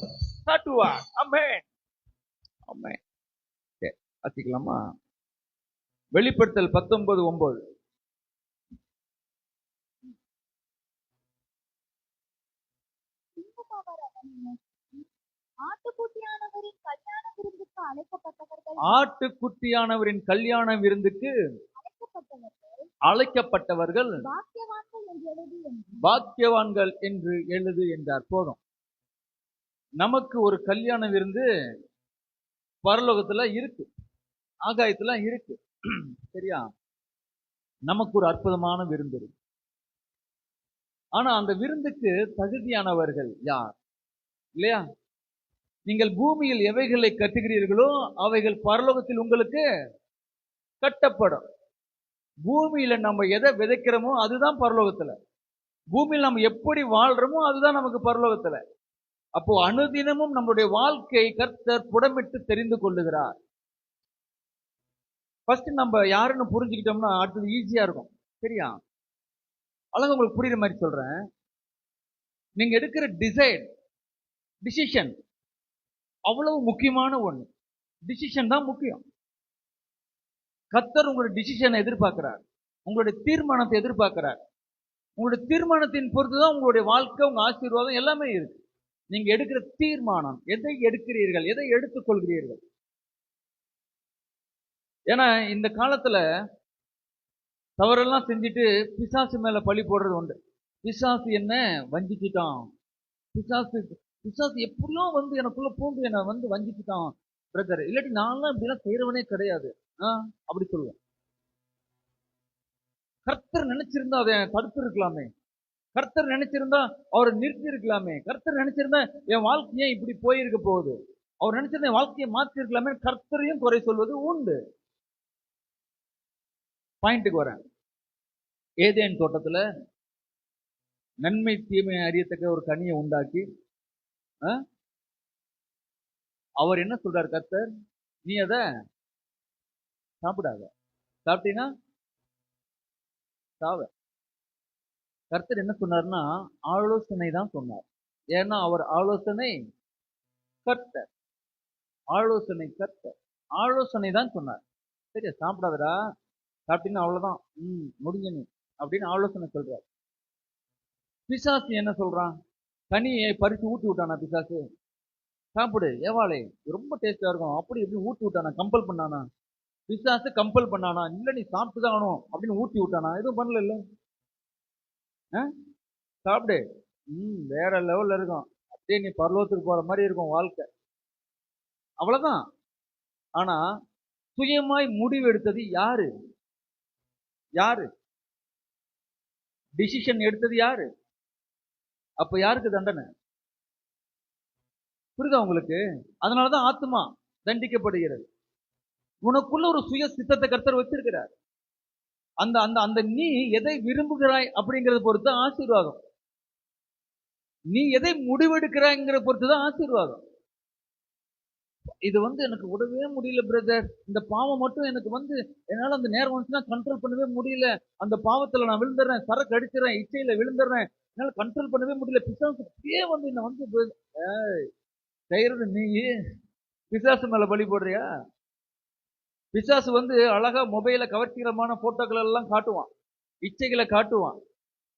ஆமென். ஆமென். வாசிக்கலாமா? வெளிப்படுத்தல் 19:9. ஆட்டுக்குட்டியானவரின் கல்யாண விருந்துக்கு அழைக்கப்பட்டவர்கள் பாக்கியவான்கள் என்று எழுது என்றார். போதும். நமக்கு ஒரு கல்யாண விருந்து பரலோகத்துல இருக்கு, ஆகாயத்துல இருக்கு. சரியா? நமக்கு ஒரு அற்புதமான விருந்து இருக்கு. ஆனா அந்த விருந்துக்கு தகுதியானவர்கள் யார்? இல்லையா? நீங்கள் பூமியில் எவைகளை கட்டுகிறீர்களோ அவைகள் பரலோகத்தில் உங்களுக்கு கட்டப்படும். பூமியில நம்ம எதை விதைக்கிறோமோ அதுதான் பரலோகத்துல. பூமியில் நம்ம எப்படி வாழ்றோமோ அதுதான் நமக்கு பரலோகத்துல. அப்போ அனுதினமும் நம்மளுடைய வாழ்க்கை கர்த்தர் புடமிட்டு தெரிந்து கொள்ளுகிறார். ஃபர்ஸ்ட் நம்ம யாருன்னு புரிஞ்சுக்கிட்டோம்னா அடுத்தது ஈஸியா இருக்கும். சரியா? அழகா உங்களுக்கு புரியுற மாதிரி சொல்றேன். நீங்க எடுக்கிற டிசிஷன் அவ்வளவு முக்கியமான ஒண்ணு. டிசிஷன் தான் முக்கியம். கர்த்தர் உங்களுடைய டிசிஷனை எதிர்பார்க்கிறார், உங்களுடைய தீர்மானத்தை எதிர்பார்க்கிறார். உங்களுடைய தீர்மானத்தின் பொறுத்துதான் உங்களுடைய வாழ்க்கை, உங்க ஆசீர்வாதம் எல்லாமே இருக்கு. நீங்க எடுக்கிற தீர்மானம், எதை எடுக்கிறீர்கள், எதை எடுத்துக்கொள்கிறீர்கள். ஏன்னா இந்த காலத்துல தவறெல்லாம் செஞ்சுட்டு பிசாசு மேல பழி போடுறது உண்டு. பிசாசு என்ன வஞ்சிக்கிட்டான், பிசாசு எப்படியோ வந்து எனக்குள்ள பூந்து என்ன வந்து வஞ்சிக்கிட்டான் பிரதர், இல்லாட்டி நான்லாம் இப்படிலாம் செய்யறவனே கிடையாது அப்படி சொல்லுவேன். கர்த்தர் நினைச்சிருந்தா அதை தடுத்து இருக்கலாமே, கர்த்தர் நினைச்சிருந்தா அவரை நிறுத்தி இருக்கலாமே, கர்த்தர் நினைச்சிருந்தா என் வாழ்க்கையே இப்படி போயிருக்க போகுது, அவர் நினைச்சிருந்தா என் வாழ்க்கையை மாற்றி இருக்கலாமே, கர்த்தரையும் குறை சொல்வது உண்டு. பாயிண்ட்டுக்கு வரேன். ஏதேன் தோட்டத்துல நன்மை தீமை அறியத்தக்க ஒரு கனியை உண்டாக்கி அவர் என்ன சொல்றார் கர்த்தர்? நீ அத சாப்பிடாத, சாப்பிட்டீங்கன்னா சாவ. கர்த்தர் என்ன சொன்னார்னா ஆலோசனை தான் சொன்னார். ஏன்னா அவர் ஆலோசனை கர்த்தர், ஆலோசனை தான் சொன்னார். சரியா? சாப்பிடாதடா, சாப்பிட்டீங்கன்னா அவ்வளவுதான், முடிஞ்ச நீ அப்படின்னு ஆலோசனை சொல்றார். பிசாசு என்ன சொல்றான்? கனியை பறிச்சு ஊட்டி விட்டானா பிசாசு? சாப்பிடு ஏவாளே, ரொம்ப டேஸ்டா இருக்கும் அப்படி எப்படி ஊட்டி விட்டானா? கம்பல் பண்ணானா? பிசாசு கம்பல் பண்ணானா? இல்ல நீ சாப்பிட்டுதான் ஆகணும் அப்படின்னு ஊட்டி விட்டானா? எதுவும் பண்ணல. இல்ல சாப்பிடு, வேற லெவல்ல இருக்கும், அப்படியே நீ பரலோகத்துக்கு போற மாதிரி இருக்கும் வாழ்க்கை, அவ்வளவுதான். ஆனா சுயமாய் முடிவு எடுத்தது யாரு? டிசிஷன் எடுத்தது யாரு? அப்ப யாருக்கு தண்டனை? புரியுதா உங்களுக்கு? அதனாலதான் ஆத்மா தண்டிக்கப்படுகிறது. உனக்குள்ள ஒரு சுய சித்தத்தை கர்த்தர் வச்சிருக்கிறார். அந்த அந்த அந்த நீ எதை விரும்புகிறாய் அப்படிங்கறத பொறுத்து ஆசீர்வாதம், நீ எதை முடிவெடுக்கிறாய்ங்கிற பொறுத்துதான் ஆசீர்வாதம். இது எனக்கு விடவே முடியல பிரதர், இந்த பாவம் மட்டும் எனக்கு என்னால அந்த நேரம் வந்துச்சுன்னா கண்ட்ரோல் பண்ணவே முடியல, அந்த பாவத்துல நான் விழுந்துடுறேன், சரக்கு அடிச்சிடறேன், இச்சையில விழுந்துடுறேன், என்னால கண்ட்ரோல் பண்ணவே முடியல, பிசாசு என்ன செய்யறது நீ பிசாசு மேல பலி போடுறியா? பிசாசு அழகா மொபைல கவர்ச்சிகரமான போட்டோக்கள் எல்லாம் காட்டுவான், இச்சைகளை காட்டுவான்,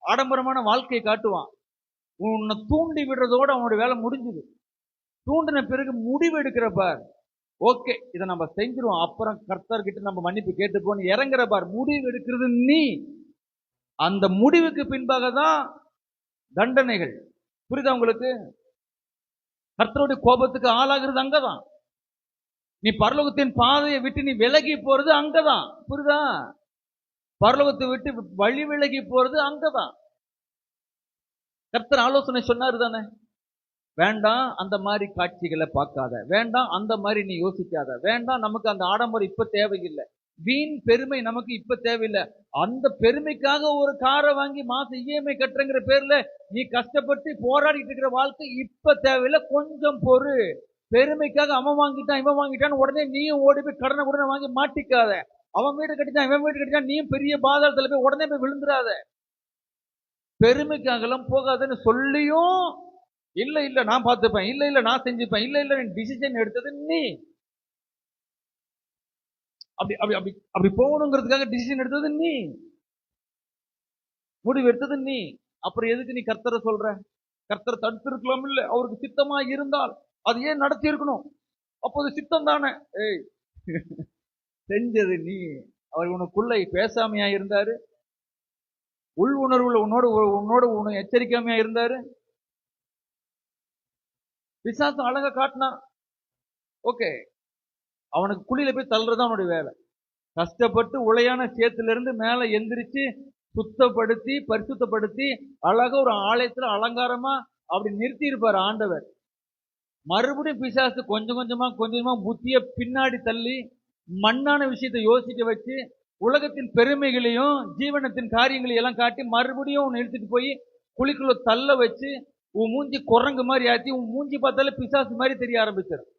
ஆடம்பரமான வாழ்க்கையை காட்டுவான். உன்னை தூண்டி விடுறதோட அவனுடைய வேலை முடிஞ்சுது. தூண்டின பிறகு முடிவு எடுக்கிற பார், ஓகே இதை நம்ம செஞ்சிருவோம், அப்புறம் கர்த்தர்கிட்ட நம்ம மன்னிப்பு கேட்டுப்போன்னு இறங்குற பார், முடிவு எடுக்கிறது நீ. அந்த முடிவுக்கு பின்பாக தான் தண்டனைகள். புரியுதா உங்களுக்கு? கர்த்தருடைய கோபத்துக்கு ஆளாகிறது அங்கதான். நீ பரலோகத்தின் பாதையை விட்டு நீ விலகி போறது அங்கதான். புரியுதா? பரலோகத்தை விட்டு வழி விலகி போறது அங்கதான். கர்த்தர் ஆலோசனை சொன்னாரு தானே, வேண்டாம் அந்த மாதிரி காட்சிகளை பார்க்காத, வேண்டாம் அந்த மாதிரி நீ யோசிக்காத, வேண்டாம் நமக்கு அந்த ஆடம்பரம் இப்ப தேவையில்லை, வீண் பெருமை நமக்கு இப்ப தேவையில்லை. அந்த பெருமைக்காக ஒரு காரை வாங்கி மாசம் இஎம்ஐ கட்டுறங்கிற பேர்ல நீ கஷ்டப்பட்டு போராடிட்டு இருக்கிற வாழ்க்கை இப்ப தேவையில்லை. கொஞ்சம் பொறு. பெருமைக்காக அவன் வாங்கிட்டான் இவன் வாங்கிட்டான் உடனே நீயும் ஓடி போய் கடனை உடனே வாங்கி மாட்டிக்காத. அவன் வீடு கட்டிட்டான் இவன் வீடு கட்டிட்டான் நீயும் பெரிய பாதாளத்துல போய் உடனே போய் விழுந்துடாத. பெருமைக்காகலாம் போகாதுன்னு சொல்லியும் இல்ல இல்ல நான் பார்த்துப்பேன், இல்ல இல்ல நான் செஞ்சுப்பேன், இல்ல இல்ல டிசிஷன் எடுத்தது நீ. அப்படி அப்படி அப்படி அப்படி போகணுங்கிறதுக்காக டிசிஷன் எடுத்தது நீ, முடிவு எடுத்தது நீ. அப்புறம் எதுக்கு நீ கர்த்தரை சொல்ற? கர்த்தர் தடுத்திருக்கலாம் இல்ல, அவருக்கு சித்தமா இருந்தால் அது ஏன் நடத்தி இருக்கணும்? அப்போது சித்தம் தானே. ஏய், செஞ்சது நீ. அவர் உனக்குள்ள பேசாமையா இருந்தாரு, உள் உணர்வுல உன்னோடு உன்னோடு உன்னை எச்சரிக்காமையா இருந்தாரு. பிசாசம் அழகா காட்டினா ஓகே, அவனுக்கு குழியில போய் தள்ளுறதா அவனுடைய வேலை. கஷ்டப்பட்டு உளையான சேத்துல இருந்து மேல எந்திரிச்சு சுத்தப்படுத்தி பரிசுத்தப்படுத்தி அழகா ஒரு ஆலயத்துல அலங்காரமா அப்படி நிறுத்தி இருப்பார் ஆண்டவர். மறுபடியும் பிசாசு கொஞ்சம் கொஞ்சமா புத்திய பின்னாடி தள்ளி மண்ணான விஷயத்தை யோசிக்க வச்சு உலகத்தின் பெருமைகளையும் ஜீவனத்தின் காரியங்களையும் எல்லாம் காட்டி மறுபடியும் நிறுத்திட்டு போய் குழிக்குள்ள தள்ள வச்சு உன் மூஞ்சி குரங்கு மாதிரி ஆச்சு. உன் மூஞ்சி பார்த்தாலே பிசாசு மாதிரி தெரிய ஆரம்பிச்சிடும்.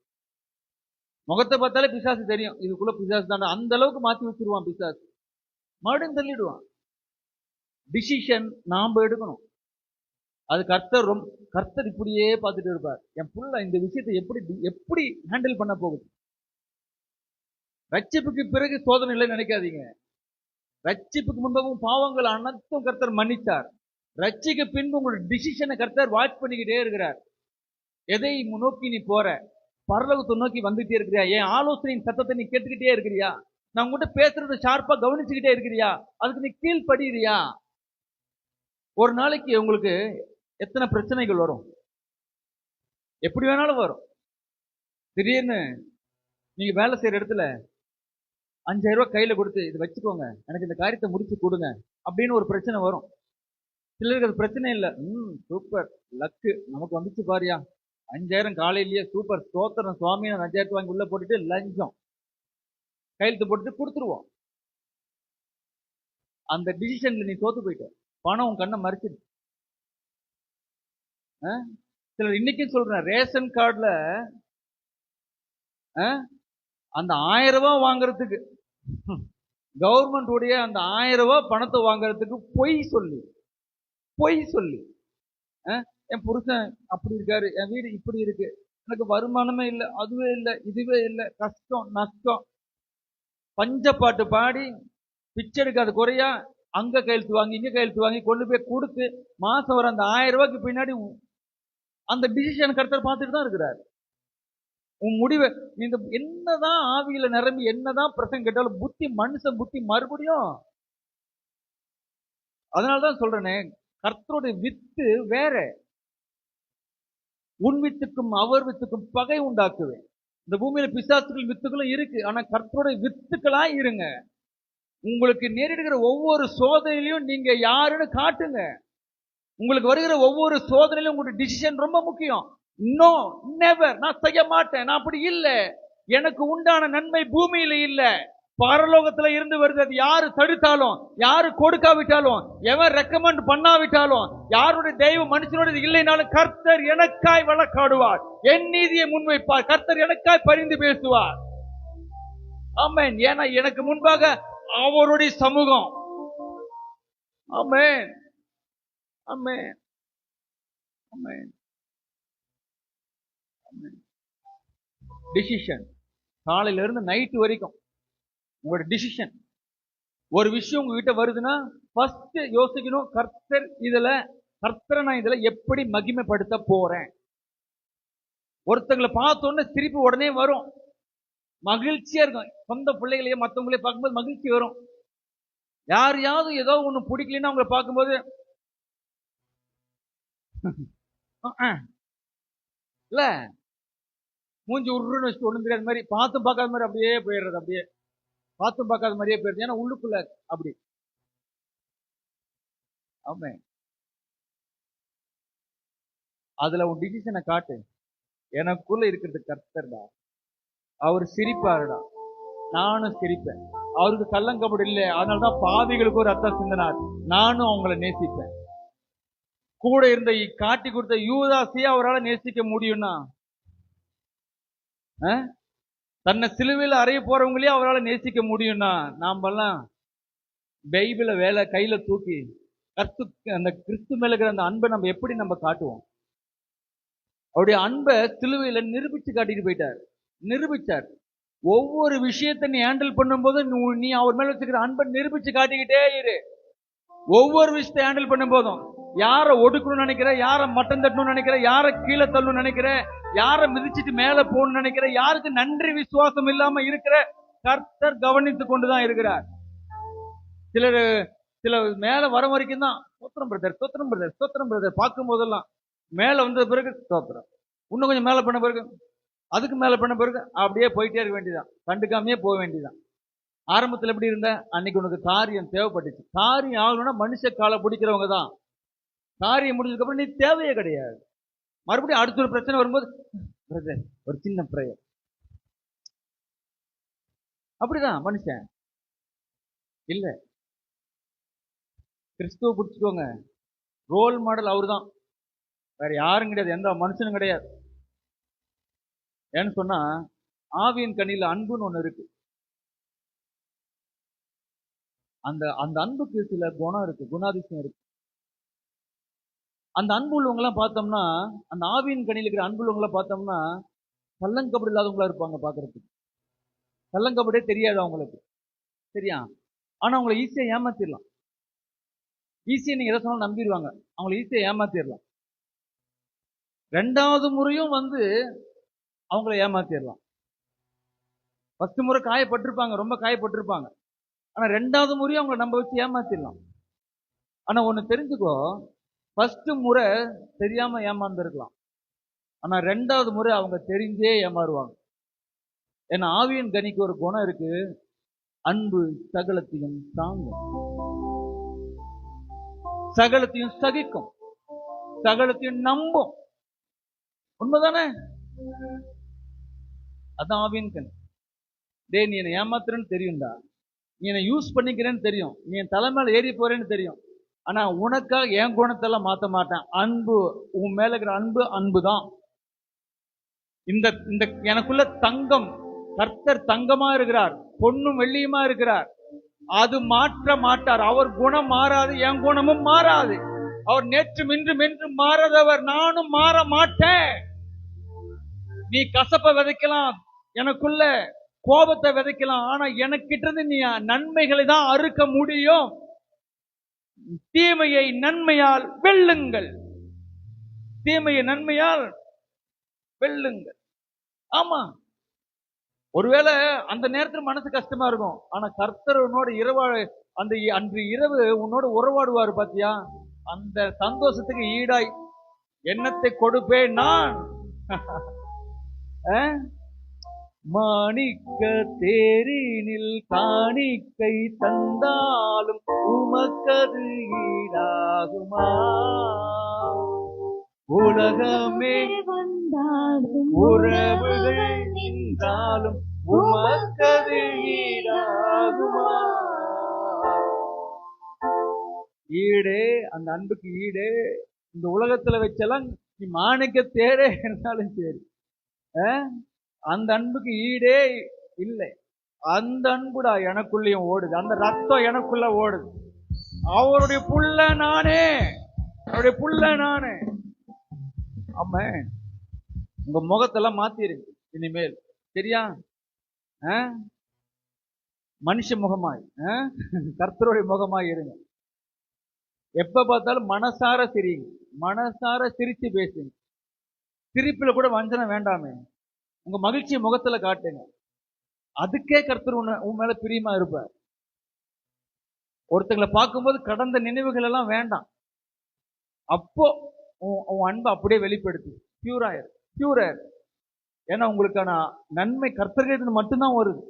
முகத்தை பார்த்தாலே பிசாசு தெரியும், இதுக்குள்ள பிசாசு தாண்டா. அந்த அளவுக்கு மாத்தி வச்சிருவான் பிசாசு, மறுபடியும் தள்ளிடுவான். டிசிஷன் நாம எடுக்கணும். அது கர்த்தர் இப்படியே பார்த்துட்டு இருப்பார். என் புள்ள இந்த விஷயத்தை எப்படி ஹேண்டில் பண்ண போகுது. ரட்சிப்புக்கு பிறகு சோதனை இல்லை நினைக்காதீங்க. ரட்சிப்புக்கு முன்பவும் பாவங்கள் அனைத்தும் கர்த்தர் மன்னித்தார். ரட்சிக்க பின்பு உங்களோட டிசிஷனை கர்த்தர் வாட்ச் பண்ணிக்கிட்டே இருக்கிறார். எதை நோக்கி நீ போற? பரலோகத்தை நோக்கி வந்துட்டே இருக்கிறியா? என் ஆலோசனையின் சத்தத்தை நீ கேட்டுக்கிட்டே இருக்கிறியா? நான் உங்ககிட்ட பேசுறத ஷார்ப்பா கவனிச்சுக்கிட்டே இருக்கிறியா? அதுக்கு நீ கீழ்படுறியா? ஒரு நாளைக்கு உங்களுக்கு எத்தனை பிரச்சனைகள் வரும்? எப்படி வேணாலும் வரும். திடீர்னு நீங்க வேலை செய்யற இடத்துல 5000 ரூபாய் கையில கொடுத்து இது வச்சுக்கோங்க, எனக்கு இந்த காரியத்தை முடிச்சு கொடுங்க அப்படின்னு ஒரு பிரச்சனை வரும். சிலருக்கு அது பிரச்சனை இல்லை. சூப்பர் லக்கு, நமக்கு வந்துச்சு பாரியா 5000 காலையிலேயே, சூப்பர் ஸ்தோத்திரம் சுவாமி, 5000 வாங்கி உள்ள போட்டுட்டு லஞ்சம் கையெழுத்து போட்டுட்டு கொடுத்துருவோம். அந்த டிசிஷன்ல நீ தோத்து போயிட்ட, பணம் உன் கண்ணை மறைச்சிடு. சிலர் இன்னைக்கும் சொல்றேன், ரேஷன் கார்டுல அந்த 1000 ரூபாய் வாங்குறதுக்கு, கவர்மெண்ட் உடைய அந்த 1000 ரூபாய் பணத்தை வாங்குறதுக்கு பொய் சொல்லி என் புருஷன் அப்படி இருக்காரு, என் வீடு இப்படி இருக்கு, எனக்கு வருமானமே இல்லை, அதுவே இல்லை, இதுவே இல்லை, கஷ்டம் நஷ்டம், பஞ்சப்பாட்டு பாடி பிச்சை எடுக்காத குறையா அங்க கையெழுத்து வாங்கி இங்க கையெழுத்து வாங்கி கொண்டு போய் கொடுத்து மாசம் வர அந்த 1000 ரூபாய்க்கு பின்னாடி அந்த டிசிஷன் கர்த்தர் பார்த்துட்டு தான் இருக்கிறார். உன் முடிவை நீங்க என்னதான் ஆவியில நிரம்பி என்னதான் பிரசங்க கேட்டாலும் புத்தி, மனுஷன் புத்தி மறுபடியும். அதனாலதான் சொல்றேனே, கர்த்தருடைய வித்து வேற. உன் வித்துக்கும் அவர் வித்துக்கும் பகை உண்டாக்குவேன். இந்த பூமியில பிசாசுகள் வித்துக்களும் இருக்கு, ஆனா கர்த்தருடைய வித்துக்களா இருங்க. உங்களுக்கு நேரிடுகிற ஒவ்வொரு சோதனையிலையும் நீங்க யாருன்னு காட்டுங்க. உங்களுக்கு வருகிற ஒவ்வொரு சோதனையிலும் உங்களுடைய டிசிஷன் ரொம்ப முக்கியம். நோ, நெவர், நான் செய்ய மாட்டேன், நான் அப்படி இல்லை, எனக்கு உண்டான நன்மை பூமியில இல்ல பரலோகத்துல இருந்து வருது. அது யாரு தடுத்தாலும், யாரு கொடுக்காவிட்டாலும், எவன் ரெக்கமெண்ட் பண்ணாவிட்டாலும், யாருடைய தெய்வம் மனுஷனோட இல்லைனாலும் கர்த்தர் எனக்காய் வழக்காடுவார், என் நீதியை முன்வைப்பார், கர்த்தர் எனக்காய் பரிந்து பேசுவார். ஆமென். ஏன்னா எனக்கு முன்பாக அவருடைய சமூகம். ஆமென், ஆமென், ஆமென். டிசிஷன் காலையில இருந்து நைட் வரைக்கும் உங்களோட டிசிஷன். ஒரு விஷயம் உங்ககிட்ட வருதுன்னா ஃபர்ஸ்ட் யோசிக்கணும், கர்த்தரை நான் இதுல எப்படி மகிமைப்படுத்த போறேன். ஒருத்தங்களை பார்த்தோன்னே திருப்பி உடனே வரும், மகிழ்ச்சியா இருக்கும். சொந்த பிள்ளைகளையே மற்றவங்களே பார்க்கும்போது மகிழ்ச்சி வரும். யாரையாவது ஏதோ ஒண்ணு பிடிக்கலன்னா அவங்களை பார்க்கும்போது இல்ல மூஞ்சி உருன்னு வச்சுட்டு ஒண்ணு தெரியாத மாதிரி, பார்த்தும் பார்க்காத மாதிரி அப்படியே போயிடுறது, அப்படியே பார்த்தும் பார்க்காத மாதிரியே போயிடுது. ஏன்னா உள்ளுக்குள்ள அப்படி. ஆமே. அதுல உன் டிசிஷனை காட்டு. எனக்குள்ள இருக்கிறது கர்த்தர்டா, அவர் சிரிப்பாருடா, நானும் சிரிப்பேன். அவருக்கு கள்ளங்கபடி இல்லை, அதனாலதான் பாவிகளுக்கு ஒரு ரத்தம் சிந்தினார். நானும் அவங்கள நேசிப்பேன். கூட இருந்த காட்டி கொடுத்த யூதாசியை அவரால் நேசிக்க முடியும்னா, தன்னை சிலுவையில் அறைய போறவங்களே அவரால் நேசிக்க முடியும்னா, நாமெல்லாம் பைபிளை வேலை கையில தூக்கி அந்த கிறிஸ்து மேல இருக்கிற அந்த அன்பை நம்ம எப்படி நம்ம காட்டுவோம்? அவருடைய அன்பை சிலுவையில நிரூபிச்சு காட்டிட்டு போயிட்டார், நிரூபிச்சார். ஒவ்வொரு விஷயத்தை நீ ஹேண்டில் பண்ணும்போது நீ அவர் மேல வச்சுக்கிற அன்பை நிரூபிச்சு காட்டிக்கிட்டே இரு. ஒவ்வொரு விஷயத்தை ஹேண்டில் பண்ணும் போதும் யாரை ஒடுக்கணும்னு நினைக்கிற, யாரை மட்டம் தட்டணும்னு நினைக்கிற, யாரை கீழே தள்ளணும்னு நினைக்கிற, யாரை மிதிச்சுட்டு மேல போகணும்னு நினைக்கிற, யாருக்கு நன்றி விசுவாசம் இல்லாம இருக்கிற, கர்த்தர் கவனித்துக் கொண்டுதான் இருக்கிறார். சில மேல வர வரைக்கும் தான் ஸ்தோத்திரம் பிரதர், ஸ்தோத்திரம் பிரதர், ஸ்தோத்திரம் பிரதர். பார்க்கும் போதெல்லாம் மேல வந்த பிறகு ஸ்தோத்திரம், இன்னும் கொஞ்சம் மேல பண்ண பிறகு, அதுக்கு மேல பண்ண பிறகு அப்படியே போயிட்டே இருக்க வேண்டியதான், கண்டுக்காமையே போக வேண்டியதான். ஆரம்பத்தில் எப்படி இருந்த, அன்னைக்கு உனக்கு காரியம் தேவைப்பட்டுச்சு. காரியம் ஆகணும்னா மனுஷ காலை பிடிக்கிறவங்க தான். காரியம் முடிஞ்சதுக்கு அப்புறம் நீ தேவையே கிடையாது. மறுபடியும் அடுத்த ஒரு பிரச்சனை வரும்போது பிரதர் ஒரு சின்ன பிரேயர். அப்படிதான் மனுஷன். இல்ல, கிறிஸ்துவ பிடிச்சுக்கோங்க, ரோல் மாடல் அவரு தான், வேற யாரும் கிடையாது, எந்த மனுஷனும் கிடையாது. ஏன்னு சொன்னா ஆவியின் கனியில அன்புன்னு ஒண்ணு இருக்கு. அந்த அந்த அன்புக்கு சில குணம் இருக்கு, குணாதிசயம் இருக்கு. அந்த அன்பு உள்ளவங்க எல்லாம் பார்த்தோம்னா, அந்த ஆவியின் கனியில இருக்கிற அன்பு உள்ளவங்கள பார்த்தோம்னா கள்ளங்கபடி இல்லாதவங்களா இருப்பாங்க பாக்குறதுக்கு. கள்ளங்கபடியே தெரியாது அவங்களுக்கு, சரியா? ஆனா அவங்களை ஈஸியா ஏமாத்திடலாம். ஈஸியா நீங்க எதை சொன்னாலும் நம்பிடுவாங்க, அவங்களை ஈஸியா ஏமாத்திடலாம். ரெண்டாவது முறையும் அவங்களை ஏமாத்திடலாம். ஃபர்ஸ்ட் முறை காயப்பட்டிருப்பாங்க, ரொம்ப காயப்பட்டிருப்பாங்க. ஆனா ரெண்டாவது முறையும் அவங்களை நம்ப வச்சு ஏமாத்திடலாம். ஆனா ஒண்ணு தெரிஞ்சுக்கோ, ஃபர்ஸ்ட் முறை தெரியாம ஏமாந்துருக்கலாம், ஆனா ரெண்டாவது முறை அவங்க தெரிஞ்சே ஏமாறுவாங்க. ஏன்னா ஆவியின் கனிக்கு ஒரு குணம் இருக்கு, அன்பு சகலத்தையும் தாங்கும், சகலத்தையும் சகிக்கும், சகலத்தையும் நம்பும். உண்மைதானே? அதான் ஆவியின் கனி. டே நீ என்னை ஏமாத்துறேன்னு தெரியும்டா, நீ என்னை யூஸ் பண்ணிக்கிறேன்னு தெரியும், நீ என் தலைமையில ஏறி போறேன்னு தெரியும், ஆனா உனக்காக என் குணத்தெல்லாம் மாத்த மாட்டேன். அன்பு, உன் மேல இருக்கிற அன்பு அன்புதான். இந்த இந்த எனக்குள்ள தங்கம், கர்த்தர் தங்கமா இருக்கிறார், பொன்னும் வெள்ளியுமா இருக்கிறார், அது மாற்ற மாட்டார். அவர் குணம் மாறாது, என் குணமும் மாறாது. அவர் நேற்றும் இன்றும் என்றும் மாறாதவர், நானும் மாற மாட்டேன். நீ கசப்பை விதைக்கலாம், எனக்குள்ள கோபத்தை விதைக்கலாம், ஆனா எனக்கிட்ட இருந்து நீ நன்மைகளை தான் அறுக்க முடியும். தீமையை நன்மையால் வெல்லுங்கள், தீமையை நன்மையால் வெல்லுங்கள். ஆமா, ஒருவேளை அந்த நேரத்தில் மனசு கஷ்டமா இருக்கும், ஆனா கர்த்தர் உன்னோட அந்த அன்று இரவு உன்னோட உறவாடுவார் பாத்தியா, அந்த சந்தோஷத்துக்கு ஈடாய் என்னத்தை கொடுப்பேன் நான். மாணிக்க தேரினில் காணிக்கை தந்தாலும் உமக்கது ஈடாகுமா, உலகமே வந்தாலும் உறவுகள் நின்றாலும் உமக்கது ஈடாகுமா. ஈடே, அந்த அன்புக்கு ஈடே இந்த உலகத்துல வச்செல்லாம் நீ மாணிக்க தேரே இருந்தாலும் சரி, அந்த அன்புக்கு ஈடே இல்லை. அந்த அன்புடா எனக்குள்ளேயும் ஓடுது, அந்த ரத்தம் எனக்குள்ள ஓடுது. அவருடைய புள்ள நானே, அவருடைய புள்ள நானே. ஆமா, உங்க முகத்தெல்லாம் மாத்திருங்க இனிமேல், சரியா? மனுஷ முகமாய் கர்த்தருடைய முகமாய் இருங்க. எப்ப பார்த்தாலும் மனசார சிரிங்க, மனசார சிரிச்சு பேசுங்க. சிரிப்புல கூட வஞ்சனை வேண்டாமே, உங்க மகிழ்ச்சியை முகத்துல காட்டுங்க. அதுக்கே கர்த்தர் உன் மேல பிரியமா இருப்பார். ஒருத்தங்களை பார்க்கும்போது கடந்த நினைவுகள் எல்லாம் வேண்டாம், அப்போ உன் அன்பை அப்படியே வெளிப்படுத்து, பியூராயர் பியூரர். ஏன்னா உங்களுக்கான நன்மை கர்த்தர்கிட்ட மட்டும்தான் வருது,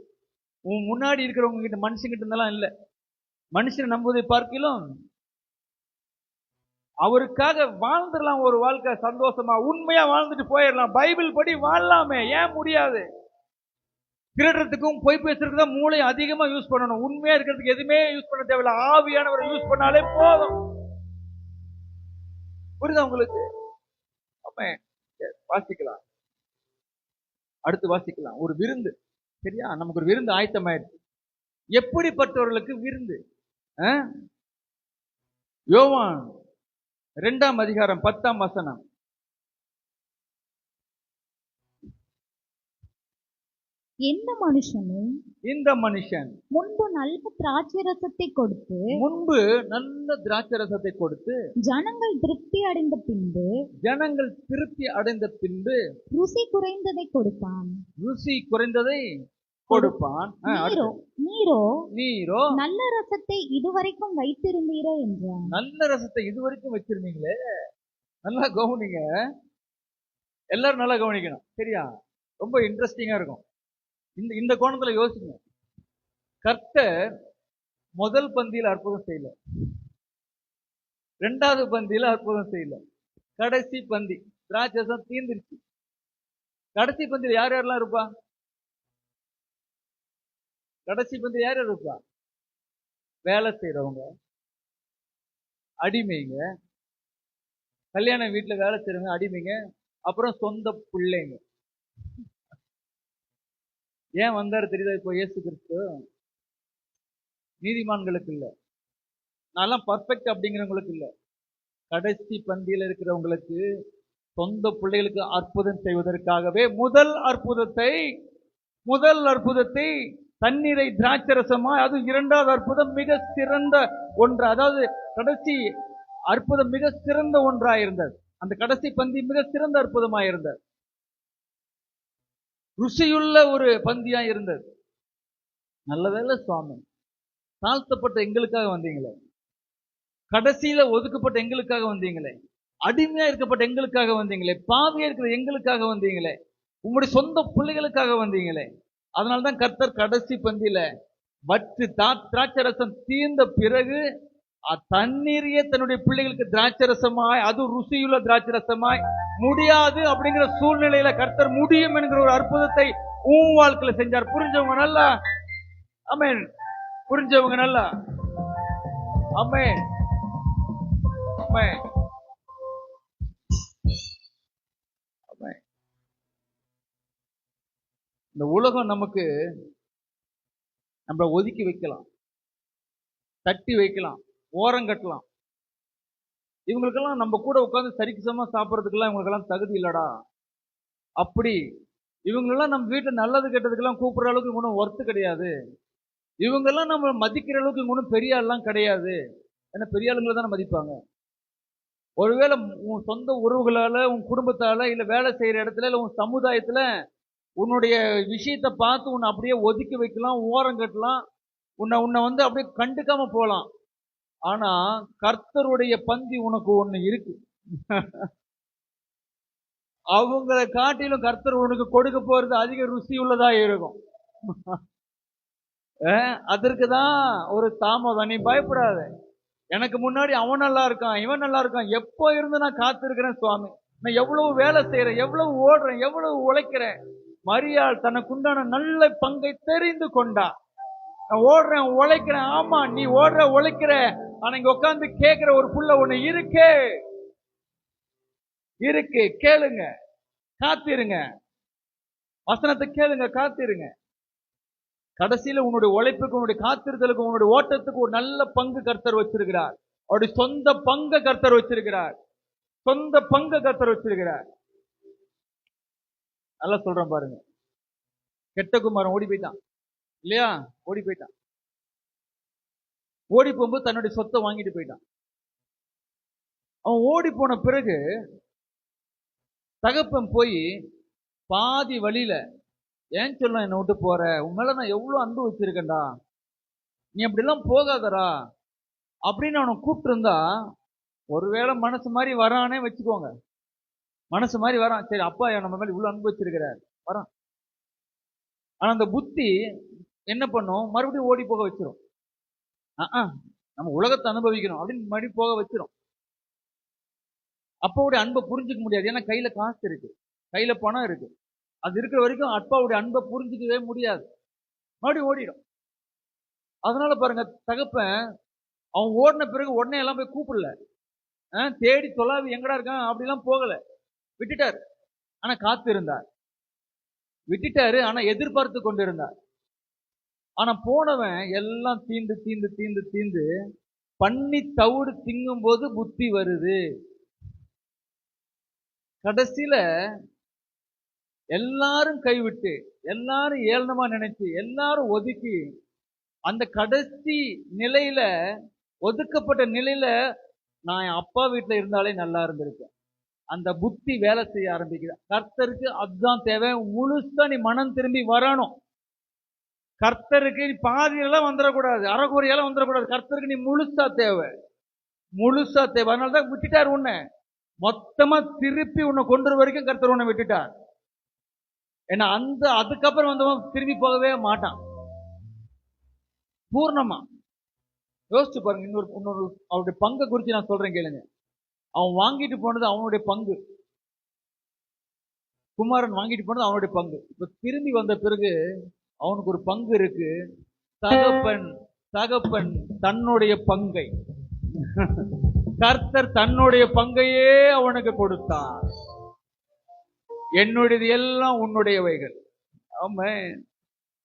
உன் முன்னாடி இருக்கிறவங்க கிட்ட, மனுஷங்கிட்ட இருந்தெல்லாம் இல்லை. மனுஷனை நம்புவதை பார்க்கலாம் அவருக்காக வாழ்ந்துடலாம், ஒரு வாழ்க்கை சந்தோஷமா உண்மையா வாழ்ந்துட்டு போயிடலாம். பைபிள் படி வாழலாமே, ஏன் முடியாது? திருடுறதுக்கும் பொய் பேசுறதுக்கு தான் மூளை அதிகமா யூஸ் பண்ணணும். உண்மையா இருக்கிறதுக்கு எதுவுமே யூஸ் பண்ண தேவையில்ல. ஆவியானவரை யூஸ் பண்ணாலே போதும். புரியுதா உங்களுக்கு? வாசிக்கலாம், அடுத்து வாசிக்கலாம். ஒரு விருந்து, சரியா? நமக்கு ஒரு விருந்து ஆயத்தமாயிடுச்சு. எப்படிப்பட்டவர்களுக்கு விருந்து? யோவான் 2ஆம் அதிகாரம் 10ஆம் வசனம். இந்த மனுஷன் முன்பு நல்ல திராட்சை ரசத்தை கொடுத்து ஜனங்கள் திருப்தி அடைந்த பின்பு ருசி குறைந்ததை கொடுப்பான். நீரோ நல்ல ரசத்தை இதுவரைக்கும் வைத்திருந்தீரோ என்றான். நல்ல ரசத்தை இதுவரைக்கும் வச்சிருந்தீங்களே, நல்லா கவனிங்க, எல்லாரும் நல்லா கவனிக்கணும், சரியா? ரொம்ப இன்ட்ரெஸ்டிங்கா இருக்கும். இந்த கோணத்துல யோசிங்க. கர்த்தர் முதல் பந்தியில அற்புதம் செய்யல, 2வது பந்தியில அற்புதம் செய்யல, கடைசி பந்தி திராட்சரசம் தீர்ந்துருச்சு. கடைசி பந்தியில யார் யாரெல்லாம் இருப்பா? கடைசி பந்தியில யார் யார் இருப்பா? வேலை செய்யறவங்க, அடிமைங்க, கல்யாண வீட்டுல வேலை செய்யறவங்க அடிமைங்க, அப்புறம் சொந்த பிள்ளைங்க. ஏன் வந்தாரு தெரியுதா? இப்போ இயேசு கிறிஸ்து நீதிமான்களுக்கு இல்ல, நான்லாம் பர்ஃபெக்ட் அப்படிங்கிறவங்களுக்கு இல்ல, கடைசி பந்தியில இருக்கிறவங்களுக்கு, சொந்த பிள்ளைகளுக்கு அற்புதம் செய்வதற்காகவே முதல் அற்புதத்தை தண்ணீரை திராட்சரசமா, அது 2வது அற்புதம் மிக சிறந்த ஒன்று, அதாவது கடைசி அற்புதம் மிக சிறந்த ஒன்றாயிருந்தது. அந்த கடைசி பந்தி மிக சிறந்த அற்புதமாயிருந்தது, ருசியுள்ள ஒரு பந்தியா இருந்தது. நல்லவேளை சுவாமி, தாழ்த்தப்பட்ட எங்களுக்காக வந்தீங்களே, கடைசியில ஒதுக்கப்பட்ட எங்களுக்காக வந்தீங்களே, அடிமையா இருக்கப்பட்ட எங்களுக்காக வந்தீங்களே, பாவியா இருக்கிற எங்களுக்காக வந்தீங்களே, உங்களுடைய சொந்த பிள்ளைகளுக்காக வந்தீங்களே. அதனால்தான் கர்த்தர் கடைசி பந்தியில வற்று திராட்சரசம் தீர்ந்த பிறகு தண்ணீரையே தன்னுடைய பிள்ளைகளுக்கு திராட்சரசமாய், அது ருசியுள்ள திராட்சரசமாய் முடியாது அப்படிங்கிற சூழ்நிலையில கர்த்தர் முடியும் என்கிற ஒரு அற்புதத்தை உன் வாழ்க்கையில செஞ்சார். புரிஞ்சவங்க நல்லா ஆமென், புரிஞ்சவங்க நல்லா ஆமென். இந்த உலகம் நமக்கு நம்ம ஒதுக்கி வைக்கலாம், தட்டி வைக்கலாம், ஓரங்கட்டலாம். இவங்களுக்கெல்லாம் நம்ம கூட உட்காந்து சரிசமா சாப்பிட்றதுக்கெல்லாம் இவங்களுக்கெல்லாம் தகுதி இல்லடா, அப்படி இவங்களெல்லாம் நம்ம வீட்டில் நல்லது கெட்டதுக்கெல்லாம் கூப்பிடுற அளவுக்கு ஒன்றும் ஒர்த்து கிடையாது, இவங்கெல்லாம் நம்ம மதிக்கிற அளவுக்கு ஒன்றும் பெரிய ஆள்லாம் கிடையாது. ஏன்னா பெரிய ஆளுங்களை தானே மதிப்பாங்க. ஒருவேளை உன் சொந்த உறவுகளால, உன் குடும்பத்தால, இல்லை வேலை செய்யற இடத்துல, இல்லை உன் சமுதாயத்துல உன்னுடைய விஷயத்தை பார்த்து உன்னை அப்படியே ஒதுக்கி வைக்கலாம், ஓரம் கட்டலாம், உன்னை வந்து அப்படியே கண்டுக்காம போகலாம். ஆனா கர்த்தருடைய பந்தி உனக்கு ஒண்ணு இருக்கு. அவங்களை காட்டிலும் கர்த்தர் உனக்கு கொடுக்க போறது அதிக ருசி உள்ளதா இருக்கும். அதற்குதான் ஒரு தாமதம். நீ பயப்படாத, எனக்கு முன்னாடி அவன் நல்லா இருக்கான், இவன் நல்லா இருக்கான், எப்போ இருந்து நான் காத்திருக்கிறேன் சுவாமி, நான் எவ்வளவு வேலை செய்யறேன், எவ்வளவு ஓடுறேன், எவ்வளவு உழைக்கிறேன். மரியாள் தனக்குண்டான நல்ல பங்கை தெரிந்து கொண்டா. நான் ஓடுறேன், உழைக்கிறேன். ஆமா, நீ ஓடுற, உழைக்கிற, ஆனா இங்க உட்கார்ந்து கேட்கிற ஒரு புள்ள ஒண்ணு இருக்கு. கேளுங்க, காத்திருங்க, வசனத்தை கேளுங்க, காத்திருங்க. கடைசியில உன்னுடைய உழைப்புக்கு, உன்னுடைய காத்திருத்தலுக்கு, உன்னுடைய ஓட்டத்துக்கு ஒரு நல்ல பங்கு கர்த்தர் வச்சிருக்கிறார். அவருடைய சொந்த பங்கு கர்த்தர் வச்சிருக்கிறார். நல்லா சொல்றேன் பாருங்க. கெட்ட குமாரன் ஓடி போயிட்டான் இல்லையா? ஓடி போகும்போது தன்னுடைய சொத்தை வாங்கிட்டு போயிட்டான். அவன் ஓடி போன பிறகு தகப்பன் போய் பாதி வழியில, ஏன் சொல்ல என்னை விட்டு போற, உன் மேல நான் எவ்வளவு அன்பு வச்சிருக்கேன்டா, நீ அப்படிலாம் போகாதரா அப்படின்னு அவனை கூப்பிட்டு இருந்தா, ஒருவேளை மனசு மாதிரி வரானே வச்சுக்கோங்க, மனசு மாதிரி வரான், சரி அப்பா நம்ம மேல இவ்வளவு அன்பு வச்சிருக்கிறார், வரான். ஆனா அந்த புத்தி என்ன பண்ணும், மறுபடியும் ஓடி போக வச்சிரும். நம்ம உலகத்தை அனுபவிக்கணும் அப்படின்னு மறுபடியும் போக வச்சிரும். அப்பாவுடைய அன்பை புரிஞ்சுக்க முடியாது. ஏன்னா கையில காசு இருக்கு, கையில பணம் இருக்கு. அது இருக்கிற வரைக்கும் அப்பாவுடைய அன்பை புரிஞ்சுக்கவே முடியாது. மறுபடியும் ஓடிடும். அதனால பாருங்க, தகப்பன் அவன் ஓடின பிறகு உடனே எல்லாம் போய் கூப்பிடல, தேடி தொலாவி எங்கடா இருக்கான் அப்படிலாம் போகல, விட்டுட்டார். ஆனா காத்து இருந்தார், விட்டுட்டாரு. ஆனா எதிர்பார்த்து கொண்டு இருந்தார். ஆனா போனவன் எல்லாம் தீந்து தீந்து தீந்து தீந்து பண்ணி தவிடு திங்கும் போது புத்தி வருது. கடைசியில எல்லாரும் கைவிட்டு, எல்லாரும் ஏளனமா நினைச்சு, எல்லாரும் ஒதுக்கி, அந்த கடைசி நிலையில, ஒதுக்கப்பட்ட நிலையில நான் என் அப்பா வீட்டுல இருந்தாலே நல்லா இருந்திருக்கேன். அந்த புத்தி வேலை செய்ய ஆரம்பிக்குது. கர்த்தருக்கு அதுதான் தேவை. முழுசா நீ மனம் திரும்பி வரணும். கர்த்தருக்கு நீ பாதியெல்லாம் வந்துடக்கூடாது, அறகுறையெல்லாம் வந்துடக்கூடாது. கர்த்தருக்கு நீ முழுசா தேவை, முழுசா தேவை. அதனாலதான் விட்டுட்டார் உன்னை. மொத்தமா திருப்பி உன்னை கொண்டு வரைக்கும் கர்த்தர் உன்னை விட்டுட்டார். ஏன்னா அதுக்கப்புறம் வந்தவன் திரும்பி போகவே மாட்டான் பூர்ணமா. யோசிச்சு பாருங்க. இன்னொரு அவருடைய பங்கை குறித்து நான் சொல்றேன் கேளுங்க. அவன் வாங்கிட்டு போனது அவனுடைய பங்கு, குமாரன் வாங்கிட்டு போனது அவனுடைய பங்கு. இப்ப திரும்பி வந்த பிறகு அவனுக்கு ஒரு பங்கு இருக்கு. தகப்பன் தன்னுடைய பங்கை, கர்த்தர் தன்னுடைய பங்கையே அவனுக்கு கொடுத்தார். என்னுடையது எல்லாம் உன்னுடையவைகள். ஆமென்.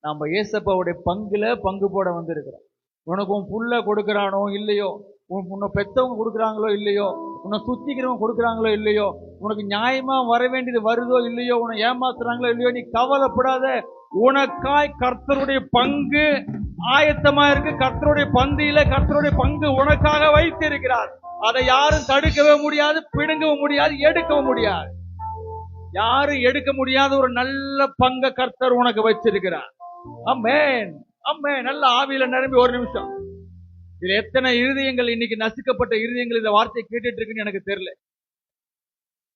நம்ம ஏசப்பாவுடைய பங்குல பங்கு போட வந்திருக்கிறோம். உனக்கு உன் புள்ள கொடுக்கறானோ இல்லையோ, உன்னை பெத்தவங்க கொடுக்குறாங்களோ இல்லையோ, உன்னை சுத்திக்கிறவங்க கொடுக்குறாங்களோ இல்லையோ, உனக்கு நியாயமா வர வேண்டியது வருதோ இல்லையோ, உன்னை ஏமாத்துறாங்களோ இல்லையோ, நீ கவலைப்படாத. உனக்காய் கர்த்தருடைய பங்கு ஆயத்தமா இருக்கு. கர்த்தருடைய பந்தியில கர்த்தருடைய பங்கு உனக்காக வைத்திருக்கிறார். அதை யாரும் தடுக்கவே முடியாது, பிடுங்கவும் முடியாது, எடுக்கவும் முடியாது. யாரும் எடுக்க முடியாத ஒரு நல்ல பங்க கர்த்தர் உனக்கு வச்சிருக்கிறார். ஆமென், ஆமென். நல்ல ஆவியில நிரம்பி ஒரு நிமிஷம். இதுல எத்தனை இருதயங்கள் இன்னைக்கு நசுக்கப்பட்ட இருதயங்கள் இந்த வார்த்தையை கேட்டுட்டு இருக்குன்னு எனக்கு தெரியல.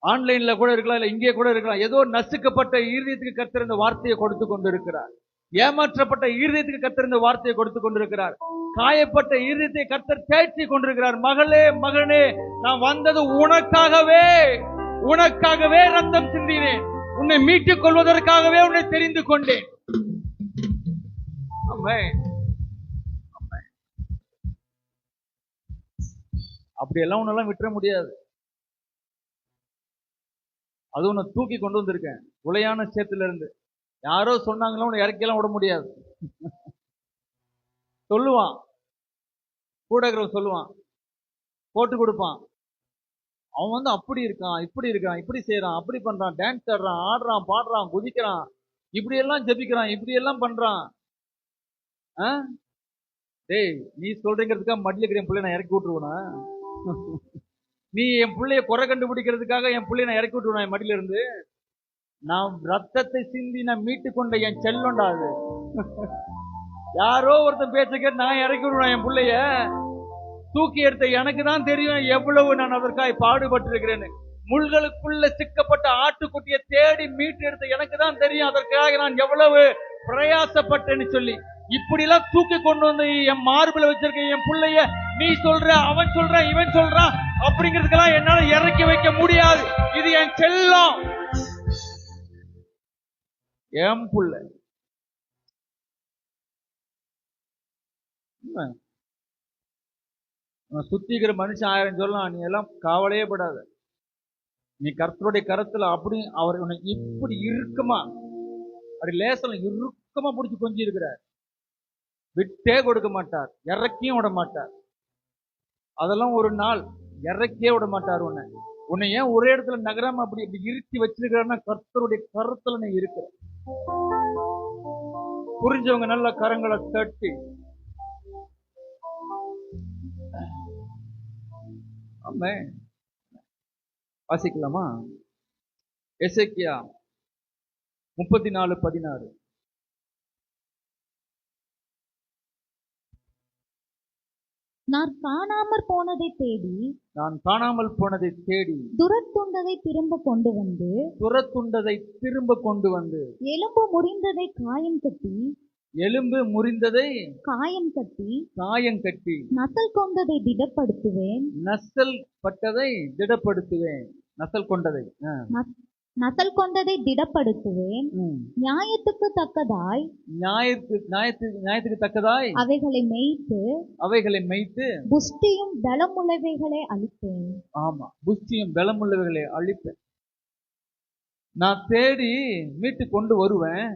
ஆன்லைன்ல கூட இருக்கலாம், இல்ல இங்கே கூட இருக்கலாம். ஏதோ நசுக்கப்பட்ட இருதயத்துக்கு கர்த்தர் இந்த வார்த்தையை கொடுத்து கொண்டு இருக்கிறார். ஏமாற்றப்பட்ட இருதயத்துக்கு கர்த்தர் இந்த வார்த்தையை கொடுத்து கொண்டிருக்கிறார். காயப்பட்ட இருதயத்தை கர்த்தர் தேய்ச்சி கொண்டிருக்கிறார். மகளே, மகனே, நான் வந்தது உனக்காகவே, உனக்காகவே ரத்தம் சிந்தினேன். உன்னை மீட்டுக் கொள்வதற்காகவே உன்னை தெரிந்து கொண்டேன். அப்படியெல்லாம் உன்னெல்லாம் விட்டுற முடியாது. அது உன்னை தூக்கி கொண்டு வந்திருக்கேன் உளையான சேத்துல இருந்து. யாரோ சொன்னாங்களோ உன்னை இறக்கியெல்லாம் விட முடியாது. சொல்லுவான், கூட இருக்கிறவன் சொல்லுவான், போட்டு கொடுப்பான். அவன் அப்படி இருக்கான், இப்படி இருக்கான், இப்படி செய்யறான், அப்படி பண்றான், டான்ஸ் ஆடுறான், ஆடுறான், பாடுறான், குதிக்கிறான், இப்படி எல்லாம் ஜபிக்கிறான், இப்படி எல்லாம் பண்றான். டேய், நீ சொல்றீங்கிறதுக்காக மடியில இருக்கிற என் பிள்ளை நான் இறக்கி விட்டுருவேனா? நீ என் பிள்ளைய குறை கண்டுபிடிக்கிறதுக்காக என் பிள்ளைய நான் இறக்கி விட்டுருவேன் என் மடியில இருந்து? நான் ரத்தத்தை சிந்தி நான் மீட்டு கொண்ட என் செல்லோண்டா அது. யாரோ ஒருத்தன் பேச்ச கேட்டு நான் இறக்கி விடுவேன் என் பிள்ளைய? தூக்கி எடுத்த எனக்கு தான் தெரியும் எவ்வளவு நான் அதற்காக பாடுபட்டு இருக்கிறேன்னு. முள்களுக்குள்ள சிக்கப்பட்ட ஆட்டுக்குட்டியை தேடி மீட்டு எடுத்த எனக்கு தான் தெரியும் அதற்காக நான் எவ்வளவு பிரயாசப்பட்டேன்னு சொல்லி. இப்படி எல்லாம் தூக்கி கொண்டு வந்து என் மார்பில வச்சிருக்க என் பிள்ளைய நீ சொல்ற, அவன் சொல்றான், இவன் சொல்றான் அப்படிங்கிறதுக்கெல்லாம் என்னால இறக்கி வைக்க முடியாது. இது என் செல்லம், என் புள்ள. சுத்திக்கிற மனுஷன் 1000 சொல்லலாம், நீ எல்லாம் கவலையே படாத. நீ கர்த்தருடைய கரத்துல அப்படி அவர் உன்னை இப்படி இறுக்கமா, அப்படி லேசல இறுக்கமா பிடிச்சி கொஞ்சி இருக்கிறார். விட்டே கொடுக்க மாட்டார், இறக்கியும் விட மாட்டார். அதெல்லாம் ஒரு நாள் இறக்கியே விட மாட்டார். உன்னை ஏன் ஒரே இடத்துல நகராம அப்படி இப்படி இருத்தி வச்சிருக்கிறான்னா கர்த்தருடைய கருத்துல நீ இருக்கிற. புரிஞ்சவங்க நல்ல கரங்களை தட்டி ஆமென். வாசிக்கலாமா? எசேக்கியா 34:16. நான் காணாமற் போனதை தேடி, நான் காணாமல் போனதை தேடி, துரத்துண்டதை திரும்ப கொண்டு வந்து, துரத்துண்டதை திரும்ப கொண்டு வந்து, எலும்பு முறிந்ததை காயம் கட்டி, எலும்பு முறிந்ததை காயம் கட்டி காயங்கட்டி நசல் கொண்டதை திடப்படுத்துவேன். நசல் பட்டதை திடப்படுத்துவேன். நசல் கொண்டதை நசல் கொண்டதை திடப்படுத்துவேன். நியாயத்துக்கு தக்கதாய் நியாயத்துக்கு தக்கதாய் அவைகளை மேய்த்து புஷ்டியும் பலமுள்ளவைகளை அழிப்பேன். ஆமா, புஷ்டியும் பலமுள்ளவைகளை அழிப்பேன். நான் தேடி மீட்டு கொண்டு வருவேன்.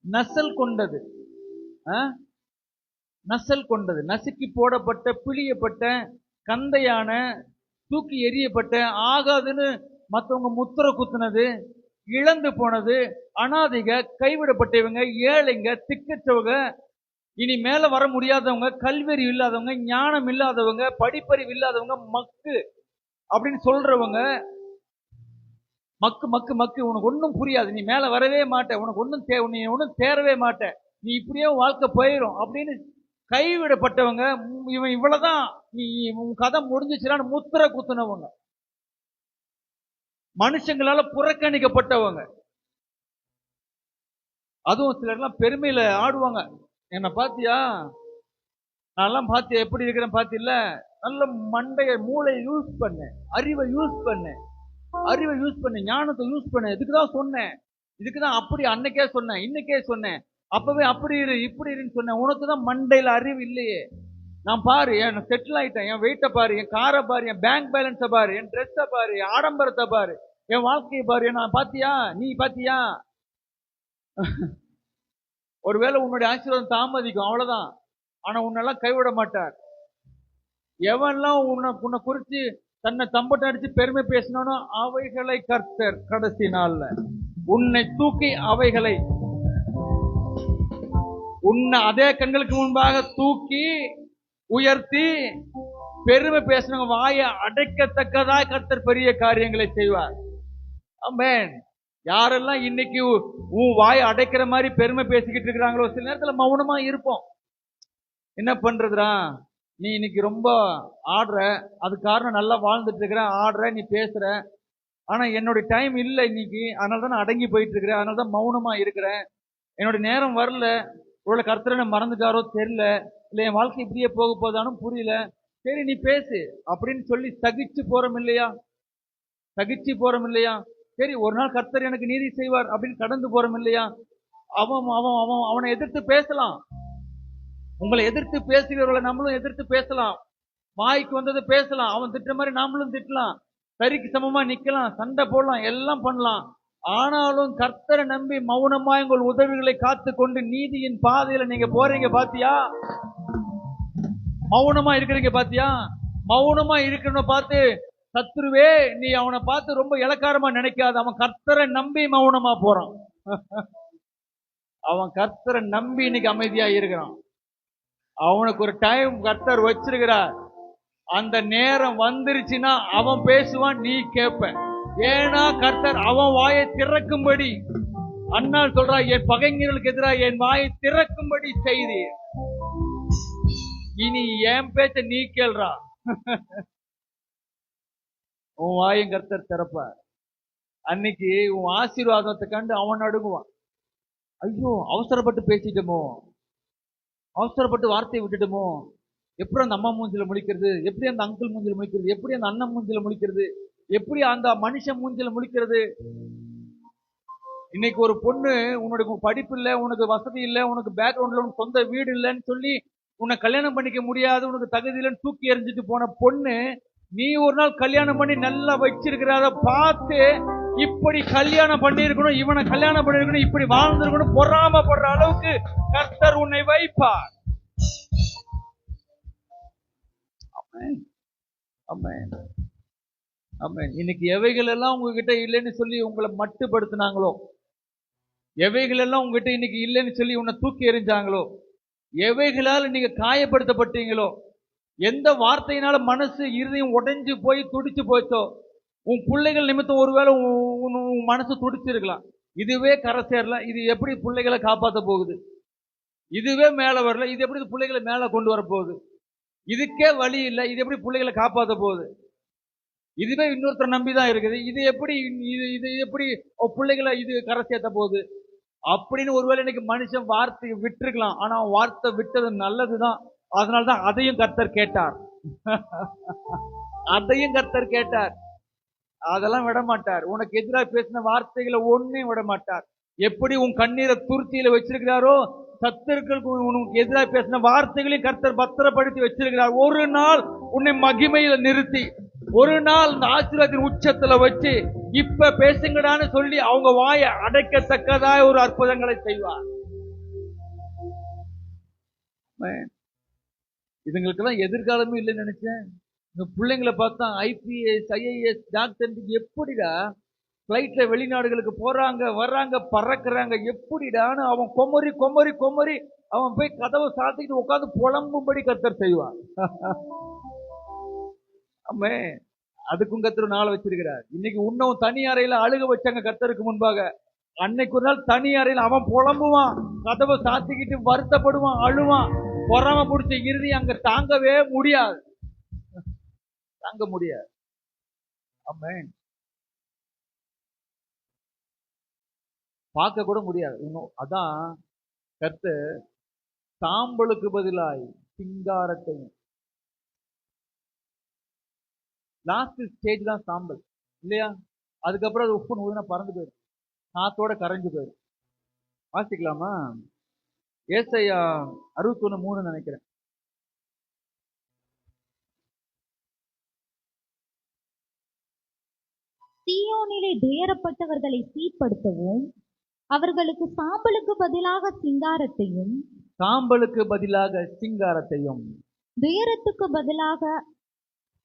நசல் கொண்டது நசல் கொண்டது நசுக்கி போடப்பட்ட பிழியப்பட்ட கந்தையான தூக்கி எறியப்பட்ட ஆகாதுன்னு மற்றவங்க முத்திர குத்துனது, இழந்து போனது, அனாதைக, கைவிடப்பட்டவங்க, ஏழைங்க, திக்கற்றவங்க, இனி மேல வர முடியாதவங்க, கல்வெறி இல்லாதவங்க, ஞானம் இல்லாதவங்க, படிப்பறிவு இல்லாதவங்க, மக்கு அப்படின்னு சொல்றவங்க, மக்கு மக்கு மக்கு உனக்கு ஒன்றும் புரியாது, நீ மேல வரவே மாட்ட, உனக்கு நீ ஒன்றும் தேரவே மாட்ட, நீ இப்படியே வாழ்க்கை போயிடும் அப்படின்னு கைவிடப்பட்டவங்க, இவன் இவ்வளவுதான், நீ உன் கதை முடிஞ்சிச்சுன்னு முத்திர குத்துனவங்க, மனுஷங்களால புறக்கணிக்கப்பட்டவங்க. அதுவும் சிலர்லாம் பெருமையில ஆடுவாங்க. என்ன பாத்தியா, நான் பாத்தியா எப்படி இருக்கிறேன் பாத்தியில்ல, நல்ல மண்டைய மூளை யூஸ் பண்ண, அறிவை யூஸ் பண்ண, ஞானத்தை யூஸ் பண்ண. இதுக்குதான் சொன்னேன், இதுக்குதான் அப்படி அன்னைக்கே சொன்னேன், இன்னைக்கே சொன்னேன், அப்பவே அப்படி இரு இப்படி இருன்னு சொன்னேன். உனக்குதான் மண்டையில அறிவு இல்லையே. நான் பாரு, என் செட்டில் ஆயிட்டேன், என் வெயிட்ட பாரு, என் காரை பாரு, என் பேங்க் பேலன்ஸை பாரு, என் ட்ரெஸ்ஸை பாரு, என் ஆடம்பரத்தை பாரு, என் வாழ்க்கையை பாரு, நான் பாத்தியா, நீ பாத்தியா? ஒருவேளை உன்னுடைய ஆசீர்வாதம் தாமதிக்கும், அவ்வளவுதான். ஆனா உன்னெல்லாம் கைவிட மாட்டார். எவன்லாம் உன்னை குறிச்சு தன்னை தம்பட்டம் அடிச்சு பெருமை பேசினானோ அவைகளை கர்த்தர் கடைசி நாள்ல உன்னை தூக்கி அவைகளை உன்னை அதே கண்களுக்கு முன்பாக தூக்கி உயர்த்தி பெருமை பேசினவங்க வாயை அடைக்கத்தக்கதா கர்த்தர் பெரிய காரியங்களை செய்வார். ஆமென். யாரெல்லாம் இன்னைக்கு உன் வாயை அடைக்கிற மாதிரி பெருமை பேசிக்கிட்டு இருக்கிறாங்களோ, சில நேரத்துல மௌனமா இருப்போம். என்ன பண்றதுடா, நீ இன்னைக்கு ரொம்ப ஆடுற, அது காரணம் நல்லா வாழ்ந்துட்டு இருக்கிற, ஆடுற, நீ பேசுற, ஆனா என்னுடைய டைம் இல்லை இன்னைக்கு, அதனாலதான் நான் அடங்கி போயிட்டு இருக்கிறேன், அதனாலதான் மௌனமா இருக்கிறேன், என்னுடைய நேரம் வரல, இவ்வளவு கர்த்தரை மறந்துட்டாரோ தெரியல, இல்ல என் வாழ்க்கை இப்படியே போக போதானும் புரியல, சரி நீ பேசு அப்படின்னு சொல்லி சகிச்சு போறோம் இல்லையா? சகிச்சு போறோம் இல்லையா? சரி ஒரு நாள் கர்த்தர் எனக்கு நீதி செய்வார் அப்படின்னு கடந்து போறோம் இல்லையா? அவனை எதிர்த்து பேசலாம். உங்களை எதிர்த்து பேசுகிறவர்களை நம்மளும் எதிர்த்து பேசலாம். வாய்க்கு வந்தது பேசலாம். அவன் திட்ட மாதிரி நாமளும் திட்டலாம். சரிக்கு சமமா நிக்கலாம், சண்டை போடலாம், எல்லாம் பண்ணலாம். ஆனாலும் கர்த்தரை நம்பி மௌனமா உங்கள் உதவிகளை காத்து கொண்டு நீதியின் பாதையில நீங்க போறீங்க பாத்தியா? மௌனமா இருக்கிறீங்க பாத்தியா? மௌனமா இருக்கிறவனை பார்த்து சத்துருவே நீ அவனை பார்த்து ரொம்ப இலக்காரமா நினைக்காத. அவன் கர்த்தரை நம்பி மௌனமா போறான். அவன் கர்த்தரை நம்பி இன்னைக்கு அமைதியா இருக்கிறான். அவனுக்கு ஒரு டைம் கர்த்தர் வச்சிருக்கிறார். அந்த நேரம் வந்துருச்சுன்னா அவன் பேசுவான், நீ கேட்ப. ஏன்னா கர்த்தர் அவன் வாயை திறக்கும்படி, அண்ணால் சொல்றா, என் பகைஞர்களுக்கு எதிராக என் வாயை திறக்கும்படி செய்தீர். இனி என் பேச்ச நீ கேள்றா. உன் வாயும் கர்த்தர் திறப்பார். அன்னைக்கு உன் ஆசீர்வாதத்தை கண்டு அவன் அடுங்குவான். ஐயோ அவசரப்பட்டு பேசிட்டோமோ, அவசரப்பட்டு வார்த்தையை விட்டுட்டோமோ, எப்படி அந்த அம்மா மூஞ்சில முழிக்கிறது, எப்படி அந்த அங்கிள் மூஞ்சில முழிக்கிறது, எப்படி அந்த அண்ணன் மூஞ்சில முழிக்கிறது, எப்படி அந்த மனுஷன் மூஞ்சில முழிக்கிறது. இன்னைக்கு ஒரு பொண்ணு உன்னோட படிப்பு இல்லை, உனக்கு வசதி இல்லை, உனக்கு பேக்ரவுண்ட்ல உனக்கு சொந்த வீடு இல்லைன்னு சொல்லி உன்னை கல்யாணம் பண்ணிக்க முடியாது, உனக்கு தகுதி இல்லைன்னு தூக்கி எறிஞ்சிட்டு போன பொண்ணு, நீ ஒரு நாள் கல்யாணம் பண்ணி நல்லா வச்சிருக்கிறத பார்த்து இப்படி கல்யாணம் பண்ணிருக்கணும், இவனை கல்யாணம் பண்ணிருக்கணும், இப்படி வாழ்ந்திருக்கணும் பொறாமப்படுற அளவுக்கு கர்த்தர் உன்னை வைப்பார். இன்னைக்கு எவைகள் எல்லாம் உங்ககிட்ட இல்லைன்னு சொல்லி உங்களை மட்டுப்படுத்தினாங்களோ, எவைகள் எல்லாம் உங்ககிட்ட இன்னைக்கு இல்லைன்னு சொல்லி உன்னை தூக்கி எறிஞ்சாங்களோ, எவைகளால் நீங்க காயப்படுத்தப்பட்டீங்களோ, எந்த வார்த்தையினால மனசு இருதயம் உடைஞ்சு போய் துடிச்சு போச்சோ, உன் பிள்ளைகள் நிமித்தம் ஒருவேளை உன் மனசு துடிச்சிருக்கலாம். இதுவே கரை சேரல, இது எப்படி பிள்ளைகளை காப்பாற்ற போகுது? இதுவே மேல வரல, இது எப்படி பிள்ளைகளை மேல கொண்டு வர போகுது? இதுக்கே வழி இல்லை, இது எப்படி பிள்ளைகளை காப்பாற்ற போகுது? இதுவே இன்னொருத்தர் நம்பிதான் இருக்குது, இது எப்படி பிள்ளைகளை இது கரை சேர்த்த போகுது? அப்படின்னு ஒருவேளை இன்னைக்கு மனுஷன் வார்த்தையை விட்டுருக்கலாம். ஆனா அவன் வார்த்தை விட்டது நல்லதுதான். அதனாலதான் அதையும் கர்த்தர் கேட்டார். அதையும் கர்த்தர் கேட்டார். அதெல்லாம் விட மாட்டார். உனக்கு எதிராக பேசின வார்த்தைகளை ஒன்னையும் விட மாட்டார். எப்படி உன் கண்ணீரை துருத்தியில வச்சிருக்கிறாரோ, சத்துருக்களுக்கு உனக்கு எதிராக பேசின வார்த்தைகளையும் கர்த்தர் பத்திரப்படுத்தி வச்சிருக்கிறார். ஒரு நாள் உன்னை மகிமையில நிறுத்தி, ஒரு நாள் இந்த ஆசீர்வாதத்தின் உச்சத்துல வச்சு, இப்ப பேசுங்கடான்னு சொல்லி அவங்க வாயை அடைக்கத்தக்கதா ஒரு அற்புதங்களை செய்வார். இதுங்களுக்கெல்லாம் எதிர்காலமே இல்லைன்னு நினைச்சேன். இந்த பிள்ளைங்களை பார்த்தா ஐபிஎஸ், ஐஏஎஸ், டாக்டர் எப்படிடா பிளைட்ல வெளிநாடுகளுக்கு போறாங்க, வர்றாங்க, பறக்குறாங்க, எப்படிடான்னு அவன் கொமரி கொமரி கொமரி அவன் போய் கதவை சாத்திக்கிட்டு உட்காந்து புலம்பும்படி கர்த்தர் செய்வான். ஆமே, அதுக்கும் கர்த்தர் நாளை வச்சிருக்கிறார். இன்னைக்கு உன்னவும் தனி அறையில அழுக வச்சாங்க கர்த்தருக்கு முன்பாக. அன்னைக்கு ஒரு நாள் தனி அறையில அவன் புலம்புவான், கதவை சாத்திக்கிட்டு வருத்தப்படுவான், அழுவான். பொறாம பிடிச்ச இறுதி அங்க தாங்கவே முடியாது, தாங்க முடியாது. ஆமென். பார்க்க கூட முடியாது இன்னும். அதான் கர்த்தர் சாம்பலுக்கு பதிலாய் சிங்காரத்தையும், லாஸ்ட் ஸ்டேஜ் தான் சாம்பல் இல்லையா? அதுக்கப்புறம் அது உப்பு ஊதுனா பறந்து போயிடும், காத்தோட கரைஞ்சு போயிடும். வாசிக்கலாமா? ஏசாயா 61:3 நினைக்கிறேன். சீயோனிலே துயரப்பட்டவர்களை சீர்படுத்தவும், அவர்களுக்கு சாம்பலுக்கு பதிலாக சிங்காரத்தையும், சாம்பலுக்கு பதிலாக சிங்காரத்தையும், துயரத்துக்கு பதிலாக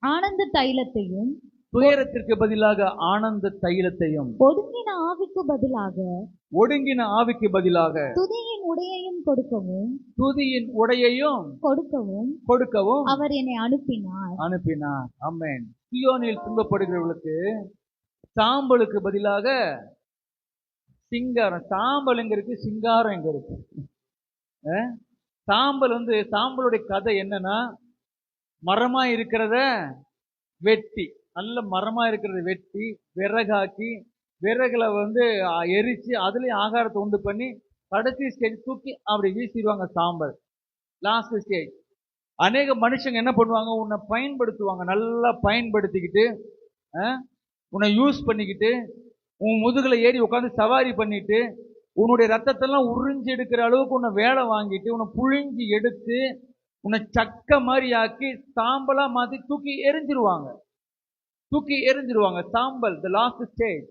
ஆனந்த தைலத்தையும், துயரத்திற்கு பதிலாக ஆனந்த தைலத்தையும், ஒடுங்கின ஆவிக்கு பதிலாக ஒடுங்கின ஆவிக்கு பதிலாக துதியின் உடையையும் கொடுக்கவும், துதியின் உடையையும் கொடுக்கவும் அவர் என்னை அனுப்பினார். ஆமென். சீயோனில் துன்பப்படுகிறவர்களுக்கு சாம்பலுக்கு பதிலாக சிங்காரம். சாம்பல் எங்க இருக்கு, சிங்காரம் எங்க இருக்கு? சாம்பல் சாம்பலுடைய கதை என்னன்னா, மரமா இருக்கிறத வெட்டி, நல்ல மரமா இருக்கிறத வெட்டி விறகாக்கி, விறகுல எரிச்சு அதுலயும் ஆகாரத்தை உண்டு பண்ணி கடைசி ஸ்டேஜ் தூக்கி அப்படி வீசிடுவாங்க. சாம்பல் லாஸ்ட் ஸ்டேஜ். அநேக மனுஷங்க என்ன பண்ணுவாங்க, உன்னை பயன்படுத்துவாங்க, நல்லா பயன்படுத்திக்கிட்டு உன்னை யூஸ் பண்ணிக்கிட்டு, உன் முதுகுல ஏறி உட்காந்து சவாரி பண்ணிட்டு, உன்னுடைய ரத்தத்தெல்லாம் உறிஞ்சி எடுக்கிற அளவுக்கு உன்னை வேலை வாங்கிட்டு, உன்னை புழிஞ்சி எடுத்து உன்னை சக்க மாதிரி ஆக்கி சாம்பலா மாத்தி தூக்கி எரிஞ்சிருவாங்க. சாம்பல் தி லாஸ்ட் ஸ்டேஜ்.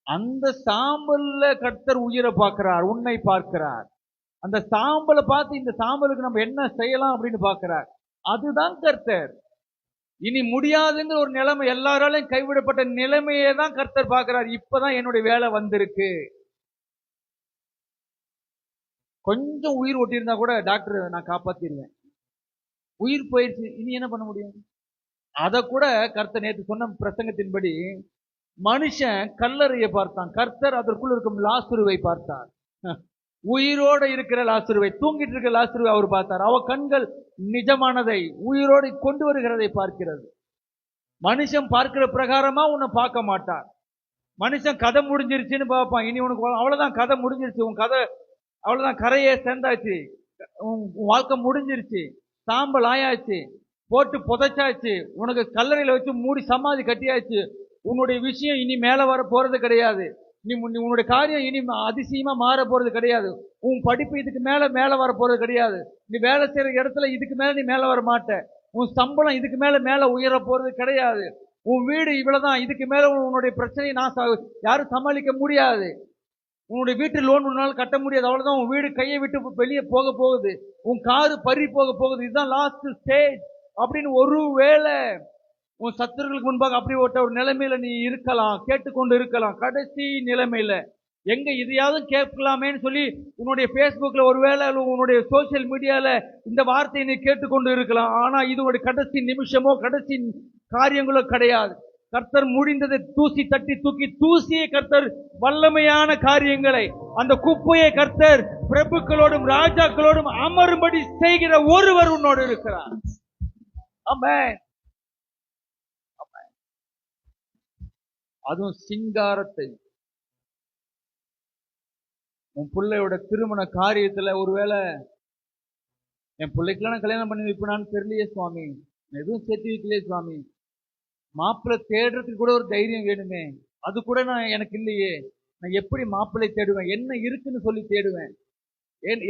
அந்த சாம்பல்ல கர்த்தர் உயிரை பார்க்கிறார், உன்னை பார்க்கிறார். அந்த சாம்பலை பார்த்து இந்த சாம்பலுக்கு நம்ம என்ன செய்யலாம் அப்படின்னு பார்க்கிறார். அதுதான் கர்த்தர். இனி முடியாதுங்கிற ஒரு நிலைமை, எல்லாராலையும் கைவிடப்பட்ட நிலைமையே தான் கர்த்தர் பார்க்கிறார். இப்பதான் என்னுடைய வேலை வந்திருக்கு. கொஞ்சம் உயிர் ஒட்டியிருந்தா கூட டாக்டர் நான் காப்பாத்திடுவேன், உயிர் போயிடுச்சு, இனி என்ன பண்ண முடியும்? அத கூட கர்த்தர் நேற்று சொன்ன பிரசங்கத்தின்படி மனுஷன் கல்லறையை பார்த்தான், கர்த்தர் அதற்குள் இருக்கும் லாசருவை பார்த்தார். உயிரோட இருக்கிற லாசருவை, தூங்கிட்டு இருக்கிற லாசருவை அவர் பார்த்தார். அவ கண்கள் நிஜமானதை, உயிரோடு கொண்டு வருகிறதை பார்க்கிறது. மனுஷன் பார்க்கிற பிரகாரமா உன்னை பார்க்க மாட்டார். மனுஷன் கதை முடிஞ்சிருச்சுன்னு பார்ப்பான். இனி உனக்கு அவ்வளவுதான், கதை முடிஞ்சிருச்சு, உன் கதை அவ்வளவுதான், கரையே சேர்ந்தாச்சு, உன் வாழ்க்கை முடிஞ்சிருச்சு, சாம்பல் ஆயாச்சு, போட்டு புதைச்சாச்சு, உனக்கு கல்லறையில வச்சு மூடி சமாதி கட்டியாச்சு, உன்னுடைய விஷயம் இனி மேல வர போறது கிடையாது, நீ உன்னுடைய காரியம் இனி அதிசயமா மாற போறது கிடையாது, உன் படிப்பு இதுக்கு மேல வர போறது கிடையாது, நீ வேலை செய்யற இடத்துல இதுக்கு மேல நீ மேல வர மாட்ட, உன் சம்பளம் இதுக்கு மேல உயர போறது கிடையாது, உன் வீடு இவ்வளவுதான், இதுக்கு மேல உன்னுடைய பிரச்சனையை யாரும் சமாளிக்க முடியாது, உன்னுடைய வீட்டு லோன் உன்னால கட்ட முடியாது, அவ்வளவுதான், உன் வீடு கையை விட்டு வெளியே போக போகுது, உன் காரு பறி போக போகுது, இதுதான் லாஸ்ட் ஸ்டேஜ் அப்படின்னு ஒருவேளை உன் சத்துருக்களுக்கு முன்பாக அப்படி ஒரு நிலைமையில நீ இருக்கலாம், கேட்டுக்கொண்டு இருக்கலாம். கடைசி நிலைமையில எங்க இதையாவது கேட்கலாமேன்னு சொல்லி உன்னுடைய பேஸ்புக்ல ஒருவேளை உன்னுடைய சோசியல் மீடியால இந்த வார்த்தையை நீ கேட்டுக்கொண்டு இருக்கலாம். ஆனா இது ஒரு கடைசி நிமிஷமோ கடைசி காரியங்களோ கிடையாது. கர்த்தர் முடிந்ததை தூசி தட்டி தூக்கி தூசியை கர்த்தர் வல்லமையான காரியங்களை, அந்த குப்பையை கர்த்தர் பிரபுக்களோடும் ராஜாக்களோடும் அமரும்படி செய்கிற ஒருவர் உன்னோடு இருக்கிறார். ஆமென். அதுவும் சிங்காரத்தை உன் பிள்ளையோட திருமண காரியத்துல ஒருவேளை என் பிள்ளைக்கெல்லாம் நான் கல்யாணம் பண்ணி வைப்பேனான்னு தெரியலையே சுவாமி, நான் எதுவும் சேர்த்து வைக்கலையே சுவாமி, மாப்பிள்ளை தேடுறதுக்கு கூட ஒரு தைரியம் வேணுமே, அது கூட எனக்கு இல்லையே, நான் எப்படி மாப்பிள்ளை தேடுவேன், என்ன இருக்குன்னு சொல்லி தேடுவேன்,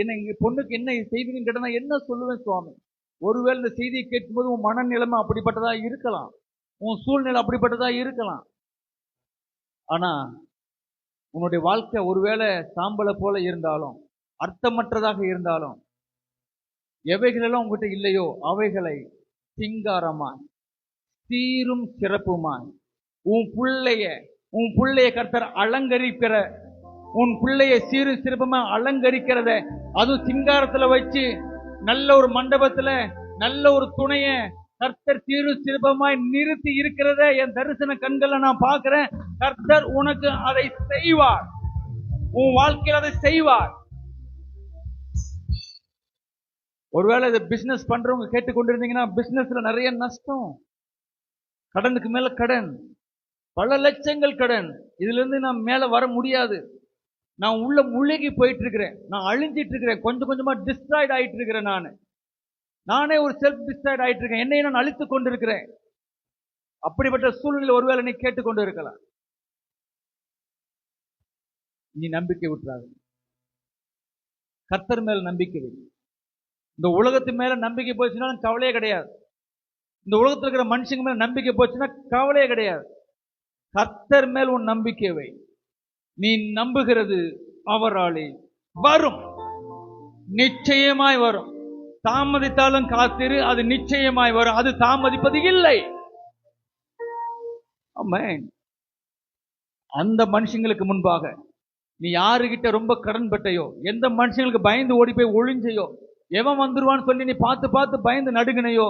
என்ன இங்க பொண்ணுக்கு என்ன செய்வீங்கன்னு கேட்டா நான் என்ன சொல்லுவேன் சுவாமி? ஒருவேளை இந்த செய்தியை கேட்கும்போது உன் மனநிலைமை அப்படிப்பட்டதா இருக்கலாம், உன் சூழ்நிலை அப்படிப்பட்டதா இருக்கலாம். ஆனா உன்னுடைய வாழ்க்கை ஒருவேளை சாம்பலை போல இருந்தாலும், அர்த்தமற்றதாக இருந்தாலும், எவைகளெல்லாம் உங்ககிட்ட இல்லையோ அவைகளை சிங்காரமாய் சீரும் சிறப்புமாய் உன் பிள்ளைய கர்த்தர் அலங்கரிக்கிற, உன் பிள்ளைய சீரும் சிறப்புமா அலங்கரிக்கிறத, அதுவும் சிங்காரத்துல வச்சு நல்ல ஒரு மண்டபத்துல நல்ல ஒரு துணைய கர்த்தர் சீரும் சிறப்பமாய் நிறுத்தி இருக்கிறத என் தரிசன கண்களை நான் பார்க்கிறேன். கர்த்தர் உனக்கு அதை செய்வார், உன் வாழ்க்கையில் அதை செய்வார். ஒருவேளை இதை பிசினஸ் பண்றவங்க கேட்டுக்கொண்டிருந்தீங்கன்னா, பிசினஸ்ல நிறைய நஷ்டம், கடனுக்கு மேல கடன், பல லட்சங்கள் கடன், இதுல இருந்து நான் மேல வர முடியாது, நான் உள்ள முழுகி போயிட்டு இருக்கிறேன், நான் அழிஞ்சிட்டு இருக்கிறேன், கொஞ்சம் கொஞ்சமா டிஸ்ட்ராய்ட் ஆயிட்டு இருக்கிறேன், நானே ஒரு செல்ஃப் டிஸ்ட்ராய்ட் ஆயிட்டு இருக்கேன், என்னை நான் அழித்துக் கொண்டிருக்கிறேன். அப்படிப்பட்ட சூழ்நிலை ஒருவேளை நீ கேட்டுக்கொண்டு இருக்கலாம். நீ நம்பிக்கை விட்டுறாது, கர்த்தர் மேல நம்பிக்கை வை. இந்த உலகத்து மேல நம்பிக்கை போச்சுன்னா கவலையே கிடையாது, இந்த உலகத்தில் இருக்கிற மனுஷங்க மேல நம்பிக்கை போச்சுன்னா கவலையே கிடையாது. கர்த்தர் மேல் உன் நம்பிக்கை வை. நீ நம்புகிறது அவராலே வரும், நிச்சயமாய் வரும். தாமதித்தாலும் காத்திரு, அது நிச்சயமாய் வரும், அது தாமதிப்பது இல்லை. ஆமென். அந்த மனுஷங்களுக்கு முன்பாக நீ யாருகிட்ட ரொம்ப கடன் பட்டையோ, எந்த மனுஷங்களுக்கு பயந்து ஓடி போய் ஒளிஞ்சையோ, எவன் வந்துருவான்னு சொல்லி நீ பார்த்து பார்த்து பயந்து நடுங்கினையோ,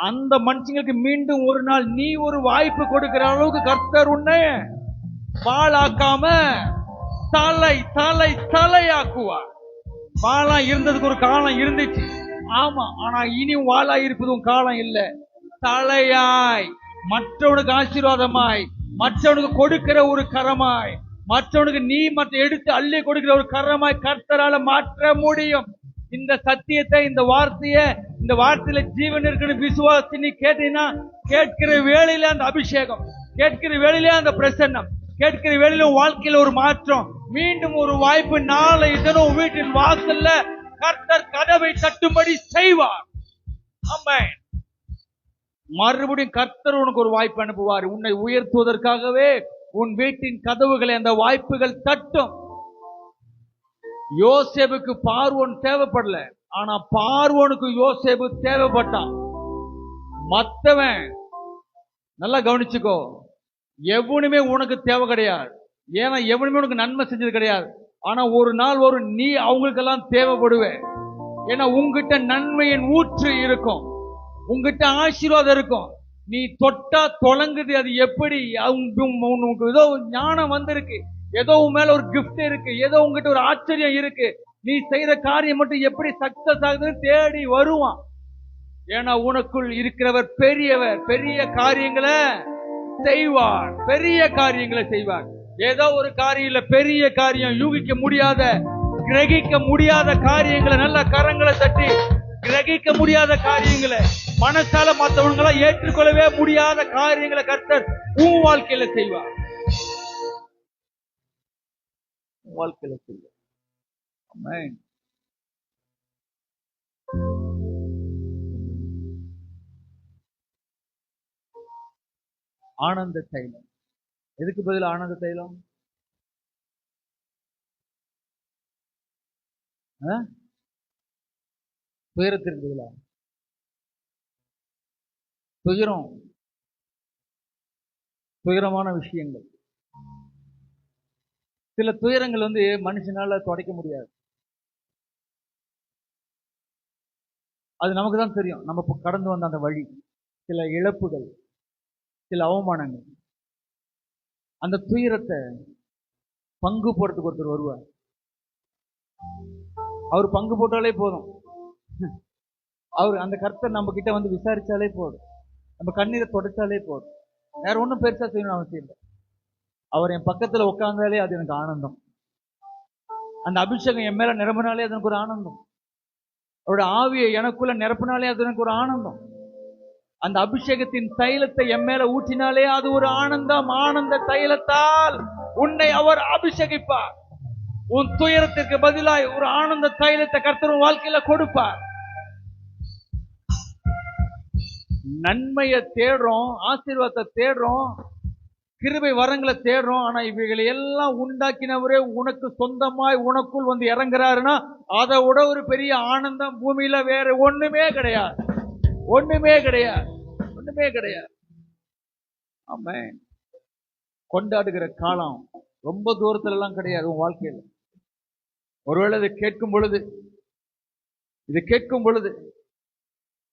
அந்த மனுஷங்களுக்கு மீண்டும் ஒரு நாள் நீ ஒரு வாய்ப்பு கொடுக்கிற அளவுக்கு கர்த்தர் உன்னை பாழாக்காம தலை தலை தலையாக்குவார். வாழா இருந்ததுக்கு ஒரு காலம் இருந்துச்சு, ஆமா, ஆனா இனி வாழா இருப்பது உன் காலம் இல்ல. தலையாய், மற்றவனுக்கு ஆசீர்வாதமாய், மற்றவனுக்கு கொடுக்கிற ஒரு கரமாய், மற்றவனுக்கு நீ மற்ற எடுத்து அள்ளி கொடுக்கிற ஒரு கரமாய் கர்த்தரால மாற்ற முடியும். இந்த சத்தியத்தை, இந்த வார்த்தையில ஜீவன் இருக்குன்னு விசுவாசி நீ கேட்டீங்கன்னா, கேட்கிற வேளையில அந்த அபிஷேகம், கேட்கிற வேளையில அந்த பிரசன்னம், கேட்கிற வேளையில வாழ்க்கையில ஒரு மாற்றம், மீண்டும் ஒரு வாய்ப்பு நாளை தினம் வீட்டின் வாசல்ல கர்த்தர் கதவை தட்டும்படி செய்வார். ஆமென். மறுபடியும் கர்த்தர் உனக்கு ஒரு வாய்ப்பு அனுப்புவார், உன்னை உயர்த்துவதற்காகவே உன் வீட்டின் கதவுகளை அந்த வாய்ப்புகள் தட்டும். யோசேப்புக்கு பார்வோன் தேவைப்படல, ஆனா பார்வோனுக்கு யோசேப்பு தேவைப்பட்டான். மத்தவன் நல்லா கவனிச்சுக்கோ, எவனுமே உனக்கு தேவை கிடையாது, ஏன்னா எவனுமே உனக்கு நன்மை செஞ்சது கிடையாது. ஆனா ஒரு நாள் வரும் நீ அவங்களுக்கெல்லாம் தேவைப்படுவே, ஏன்னா உங்ககிட்ட நன்மையின் ஊற்று இருக்கும், உங்ககிட்ட ஆசீர்வாதம் இருக்கும். நீ தொட்டா தொலங்குது, அது எப்படி? உனக்கு ஏதோ ஞானம் வந்திருக்கு, ஏதோ உன் மேல ஒரு கிஃப்ட் இருக்கு, ஏதோ உங்ககிட்ட ஒரு ஆச்சரியம் இருக்கு, நீ செய்யற காரியம் மட்டும் எப்படி சக்சஸ் ஆகுதுன்னு தேடி வருவான். ஏன்னா உனக்குள் இருக்கிறவர் பெரியவர், பெரிய காரியங்களை செய்வார், பெரிய காரியங்களை செய்வார். ஏதோ ஒரு காரியம், பெரிய காரியம், யூகிக்க முடியாத, கிரகிக்க முடியாத காரியங்களை நல்ல கரங்களை தட்டி, கிரகிக்க முடியாத காரியங்களை, மனசால மற்றவங்களை ஏற்றுக்கொள்ளவே முடியாத காரியங்களை கர்த்தர் உன் வாழ்க்கையில செய்வார், வாழ்க்கையில செய்வார். ஆமென். ஆனந்த தைலம். எதுக்கு பதில் ஆனந்த தைலம்? துயரத்திற்கு பதிலா? துயரம், துயரமான விஷயங்கள், சில துயரங்கள் மனுஷனால துடைக்க முடியாது. அது நமக்கு தான் தெரியும், நம்ம கடந்து வந்த அந்த வழி, சில இழப்புகள், சில அவமானங்கள். அந்த துயரத்தை பங்கு போடுறதுக்கு ஒருத்தர் வருவார். அவர் பங்கு போட்டாலே போதும், அவர் அந்த கர்த்தர் நம்ம கிட்ட விசாரிச்சாலே போதும், நம்ம கண்ணீரை தொடச்சாலே போதும், வேற ஒன்றும் பெருசா செய்யணும் அவசியம் இல்லை. அவர் என் பக்கத்துல உட்கார்ந்தாலே அது எனக்கு ஆனந்தம். அந்த அபிஷேகம் என் மேல நிரம்பினாலே அது எனக்கு ஒரு ஆனந்தம். அவருடைய ஆவியை எனக்குள்ள நிரப்பினாலே அது எனக்கு ஒரு ஆனந்தம். அந்த அபிஷேகத்தின் தைலத்தை என் மேல ஊற்றினாலே அது ஒரு ஆனந்தம். ஆனந்த தைலத்தால் உன்னை அவர் அபிஷேகிப்பார். உன் துயரத்திற்கு பதிலாய் ஒரு ஆனந்த தைலத்தை கர்த்தர் உன் வாழ்க்கையில கொடுப்பார். நன்மையை தேடுறோம், ஆசீர்வாதத்தை தேடுறோம், கிருபை வரங்களை தேடுறோம். ஆனா இவைகளை எல்லாம் உண்டாக்கினவரே உனக்கு சொந்தமாய் உனக்குள் வந்து இறங்குறாருன்னா அதை விட ஒரு பெரிய ஆனந்தம் பூமியில வேற ஒண்ணுமே கிடையாது. ஒண்ணுமே கிடையாது. ஒண்ணுமே கிடையாது. ஆமென். கொண்டாடுகிற காலம் ரொம்ப தூரத்துல எல்லாம் கிடையாது உன் வாழ்க்கையில. ஒருவேளை இதை கேட்கும் பொழுது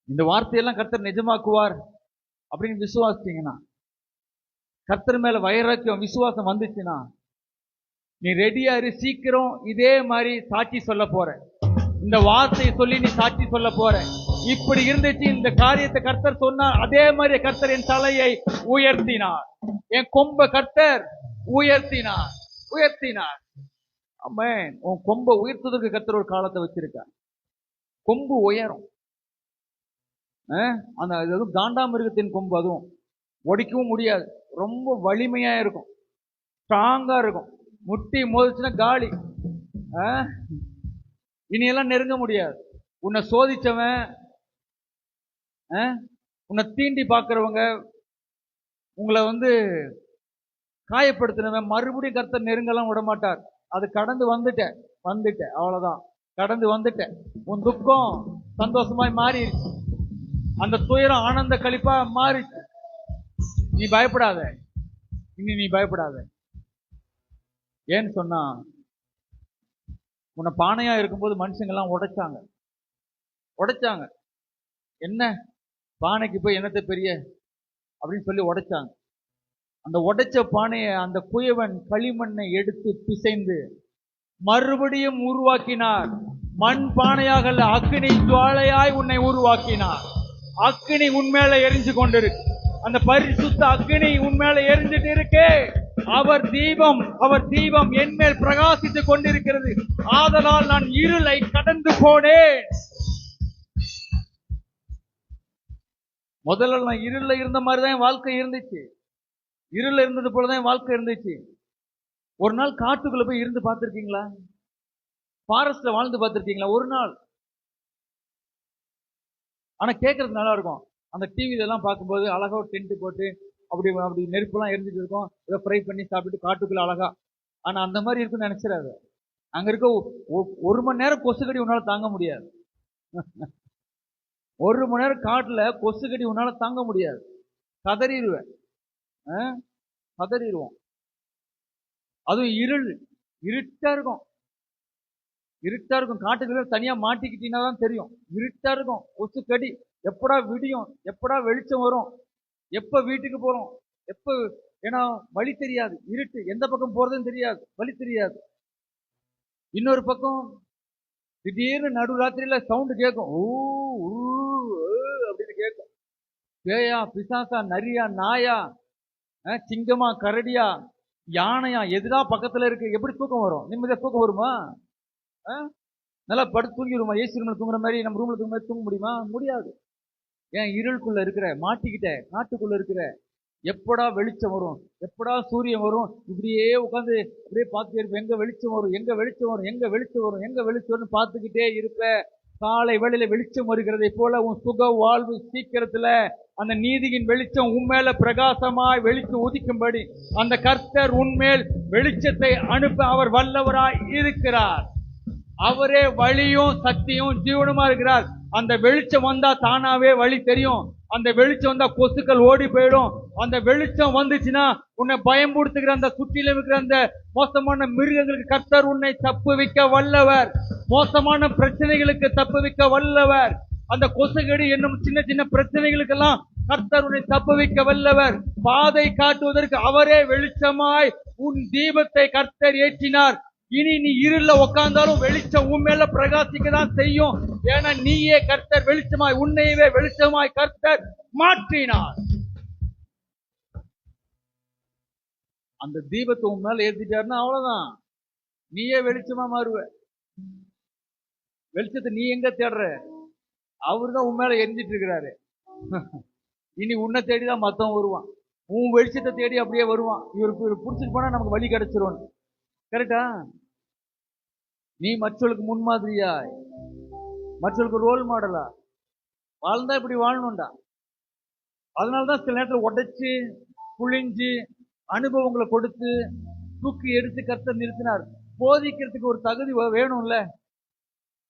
இந்த வார்த்தையெல்லாம் கர்த்தர் நிஜமாக்குவார் அப்படின்னு விசுவாசிச்சீங்கன்னா, கர்த்தர் மேல வைராக்கியம் விசுவாசம் வந்துச்சுன்னா, நீ ரெடியா இரு. சீக்கிரம் இதே மாதிரி சாட்சி சொல்ல போற. இந்த வார்த்தையை சொல்லி நீ சாட்சி சொல்ல போற. இப்படி இருந்துச்சு, இந்த காரியத்தை கர்த்தர் சொன்னார், அதே மாதிரி கர்த்தர் என் தலையை உயர்த்தினார், என் கொம்பை கர்த்தர் உயர்த்தினார். ஆமென். உன் கொம்பை உயர்த்துவதற்கு கர்த்தர் ஒரு காலத்தை வச்சிருக்கார். கொம்பு உயரும். அந்த அதுவும் காண்டாமிருகத்தின் கொம்பு, அதுவும் ஒடிக்கவும் முடியாது. ரொம்ப வலிமையா இருக்கும், ஸ்ட்ராங்கா இருக்கும். முட்டி மோதிச்சுன்னா காலி. இனியெல்லாம் நெருங்க முடியாது. உன்னை சோதிச்சவன், உன்னை தீண்டி பார்க்கிறவங்க, உங்களை காயப்படுத்தினவன் மறுபடியும் கர்த்தர் நெருங்கலாம் விட மாட்டார். அது கடந்து வந்துட்டேன், அவ்வளவுதான். கடந்து வந்துட்டேன். உன் துக்கம் சந்தோஷமாய் மாறிடுச்சு. அந்த துயரம் ஆனந்த களிப்பா மாறிடுச்சு. நீ பயப்படாத. இனி நீ பயப்படாத. ஏன்னு சொன்னா, உன்னை பானையா இருக்கும்போது மனுஷங்கெல்லாம் உடைச்சாங்க. என்ன பானைக்கு போய் என்னத்தை பெரிய அப்படின்னு சொல்லி உடைச்சாங்க. அந்த உடைச்ச பானையை அந்த குயவன் களிமண்ணை எடுத்து பிசைந்து மறுபடியும் உருவாக்கினார். மண் பானையாக அல்ல, அக்கினி ஜுவாலையாய் உன்னை உருவாக்கினார். அக்கினி உன்மேல எரிஞ்சு கொண்டிருக்கு. அந்த பரிசுத்த அக்கினி உன்மேல எரிஞ்சிட்டு இருக்கு. அவர் தீபம் என் மேல் பிரகாசித்துக் கொண்டிருக்கிறது. ஆதலால் நான் இருளை கடந்து போனேன். முதல்ல நான் இருள இருந்த மாதிரிதான் என் வாழ்க்கை இருந்துச்சு. இருள இருந்தது போலதான் என் வாழ்க்கை இருந்துச்சு. ஒரு நாள் காட்டுக்குள்ள போய் இருந்து பார்த்திருக்கீங்களா? ஃபாரஸ்ட்ல வாழ்ந்து பார்த்திருக்கீங்களா? ஒரு நாள். ஆனா கேட்கறது நல்லா இருக்கும். அந்த டிவில எல்லாம் பார்க்கும்போது அழகா ஒரு டென்ட் போட்டு அப்படி நெருப்புலாம் எரிஞ்சிட்டு இருக்கும், இதை ஃப்ரை பண்ணி சாப்பிட்டு காட்டுக்குள்ள அழகா. ஆனா அந்த மாதிரி இருக்குன்னு நினைச்சிடாது. அங்க இருக்க ஒரு மணி நேரம் கொசுக்கடி உன்னால தாங்க முடியாது. ஒரு மணி நேரம் காட்டுல கொசுக்கடி உன்னால தாங்க முடியாது. கதறிடுவேன், கதறிடுவோம். அதுவும் இருட்டா இருக்கும். காட்டுக்குள்ள தனியா மாட்டிக்கிட்டீங்கன்னா தான் தெரியும். இருட்டா இருக்கும், கொசுக்கடி. எப்படா விடியும், எப்படா வெளிச்சம் வரும், எப்ப வீட்டுக்கு போறோம், ஏன்னா வழி தெரியாது. இருட்டு, எந்த பக்கம் போறதுன்னு தெரியாது, வழி தெரியாது. இன்னொரு பக்கம் திடீர்னு நடுராத்திரியில சவுண்டு கேட்கும். அப்படின்னு கேட்கும். பேயா, பிசாசா, நரியா, நாயா, சிங்கமா, கரடியா, யானையா, எதுனா பக்கத்துல இருக்கு. எப்படி தூக்கம் வரும்? நிம்மதியா தூக்கம் வருமா? நல்லா படுத்து தூங்கிடுமா? ஏசி ரூம்ல தூங்குற மாதிரி நம்ம ரூம்ல தூங்குற மாதிரி தூங்க முடியுமா? முடியாது. ஏன்? இருளுக்குள்ள இருக்கிற, மாட்டிக்கிட்ட, காட்டுக்குள்ள இருக்கிற. எப்படா வெளிச்சம் வரும், எப்படா சூரியன் வரும், இப்படியே உட்காந்து இப்படியே பார்த்துட்டே இருப்ப. எங்க வெளிச்சம் வரும்னு பார்த்துக்கிட்டே இருப்ப. காலை வேளையில வெளிச்சம் வருகிறதை போல உன் சுக வாழ்வு சீக்கிரத்துல அந்த நீதியின் வெளிச்சம் உன்மேல பிரகாசமாய் வெளிச்சு உதிக்கும்படி அந்த கர்த்தர் உன்மேல் வெளிச்சத்தை அனுப்ப அவர் வல்லவராய் இருக்கிறார். அவரே வழியும் சக்தியும் ஜீவனுமா இருக்கிறார். அந்த வெளிச்சம் வந்தா தானாவே வழி தெரியும். அந்த வெளிச்சம் வந்தா கொசுக்கள் ஓடி போயிடும். அந்த வெளிச்சம் வந்துச்சுன்னா உன்னை பயம்படுத்துகிற அந்த சுற்றிலும் இருக்கிற அந்த மோசமான மிருகங்களுக்கு கர்த்தர் உன்னை தப்புவிக்க வல்லவர். மோசமான பிரச்சனைகளுக்கு தப்புவிக்க வல்லவர். அந்த கொசுகடி என்னும் சின்ன சின்ன பிரச்சனைகளுக்கெல்லாம் கர்த்தர் உன்னை தப்புவிக்க வல்லவர். பாதை காட்டுவதற்கு அவரே வெளிச்சமாய் உன் தீபத்தை கர்த்தர் ஏற்றினார். இனி நீ இருள உட்கார்ந்தாலும் வெளிச்சம் உன் மேல பிரகாசிக்க தான் செய்யும். ஏன்னா நீயே கர்த்தர் வெளிச்சமாய், உன்னையவே வெளிச்சமாய் கர்த்தர் மாற்றினார். அந்த தீபத்தை உன் மேல ஏற்றிட்டாருன்னா அவ்வளவுதான். நீயே வெளிச்சமா மாறுவ. வெளிச்சத்தை நீ எங்க தேடுற? அவருதான் உன் மேல எரிஞ்சிட்டு இருக்கிறாரு. இனி உன்னை தேடிதான் மத்தவன் வருவான். உன் வெளிச்சத்தை தேடி அப்படியே வருவான். இவருக்கு புடிச்சிட்டு போனா நமக்கு வழி கிடைச்சிரும். கரெக்டா? நீ மற்றவர்களுக்கு முன்மாதிரியா, மற்றவர்களுக்கு ரோல் மாடலா வாழ்ந்தா இப்படி வாழணும்டா. அதனாலதான் சில நேரத்தில் உடைச்சு புழிஞ்சு அனுபவங்களை கொடுத்து தூக்கி எடுத்து கர்த்தர் நிறுத்தினார். போதிக்கிறதுக்கு ஒரு தகுதி வேணும்ல.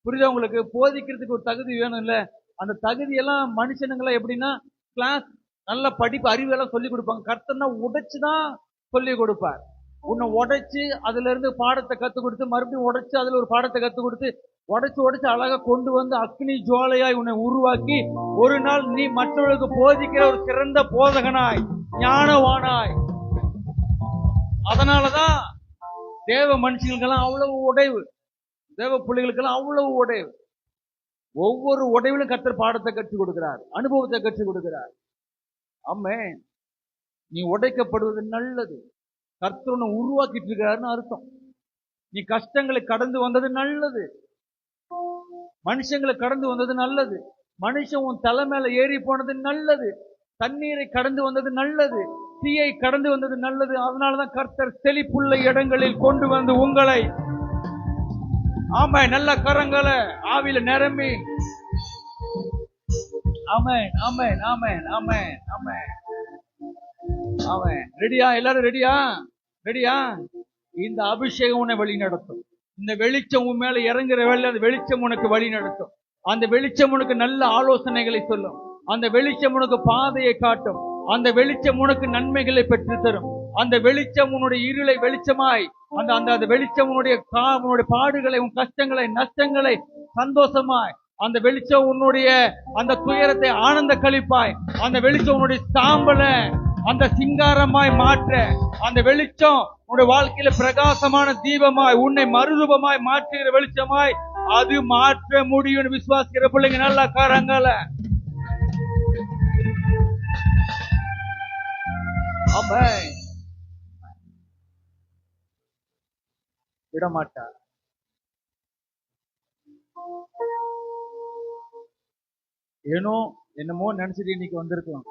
புரியுதா உங்களுக்கு? போதிக்கிறதுக்கு ஒரு தகுதி வேணும்ல. அந்த தகுதியெல்லாம் மனுஷனுங்களாம் எப்படின்னா கிளாஸ் நல்ல படிப்பு அறிவெல்லாம் சொல்லி கொடுப்பாங்க. கர்த்தர்னா உடைச்சுதான் சொல்லி கொடுப்பார். உன்னை உடைச்சு அதுல இருந்து பாடத்தை கத்து கொடுத்து மறுபடியும் உடைச்சு அதுல ஒரு பாடத்தை கத்து கொடுத்து உடைச்சு அழகா கொண்டு வந்து அக்னி ஜுவாலையாய் உன்னை உருவாக்கி ஒரு நாள் நீ மற்றவர்களுக்கு போதிக்கிற ஒரு சிறந்த போதகனாய் ஞானவானாய். அதனாலதான் தேவ மனுஷங்களுக்கெல்லாம் அவ்வளவு உடைவு, தேவ பிள்ளைகளுக்கெல்லாம் அவ்வளவு உடைவு. ஒவ்வொரு உடைவிலும் கர்த்தர் பாடத்தை கற்றுக் கொடுக்கிறார், அனுபவத்தை கற்றுக் கொடுக்கிறார். ஆமென். நீ உடைக்கப்படுவது நல்லது. கர்த்தர் உன்னை உருவாக்கிட்டு இருக்காருன்னு அர்த்தம். நீ கஷ்டங்களை கடந்து வந்தது நல்லது. மனுஷங்களை கடந்து வந்தது நல்லது. மனுஷன் உன் தலை மேல ஏறி போனது நல்லது. தண்ணீரை கடந்து வந்தது நல்லது. தீயை கடந்து வந்தது நல்லது. அதனாலதான் கர்த்தர் செழிப்புள்ள இடங்களில் கொண்டு வந்து உங்களை நல்ல கரங்களை ஆவியில நிரம்பி ஆமென் ஆமென் ஆமென் ஆமென் ஆமென் ஆமென். ரெடியா? எல்லாரும் ரெடியா? ரெடியா? இந்த அபிஷேகம் உன்னை வழி நடத்தும். இந்த வெளிச்சம் உன் மேல இறங்குற வேலை அந்த வெளிச்சம் உனக்கு வழி நடத்தும். அந்த வெளிச்சம் உனக்கு நல்ல ஆலோசனைகளை சொல்லும். அந்த வெளிச்சம் உனக்கு பாதையை காட்டும். அந்த வெளிச்சம் உனக்கு நன்மைகளை பெற்று தரும். அந்த வெளிச்சம் உன்னுடைய இருளை வெளிச்சமாய் அந்த வெளிச்சம் உன்னுடைய பாடுகளை, உன் கஷ்டங்களை, நஷ்டங்களை சந்தோஷமாய், அந்த வெளிச்சம் உன்னுடைய அந்த துயரத்தை ஆனந்த கழிப்பாய், அந்த வெளிச்சம் உன்னுடைய சாம்பலை அந்த சிங்காரமாய் மாற்ற, அந்த வெளிச்சம் உன்னுடைய வாழ்க்கையில பிரகாசமான தீபமாய் உன்னை மறுரூபமாய் மாற்றுகிற வெளிச்சமாய் அது மாற்ற முடியும். விசுவாசிக்கிற பிள்ளைங்க நல்லா காரங்கள விடமாட்டார். ஏனோ என்னமோ நினைச்சிட்டு இன்னைக்கு வந்திருக்கலாம்.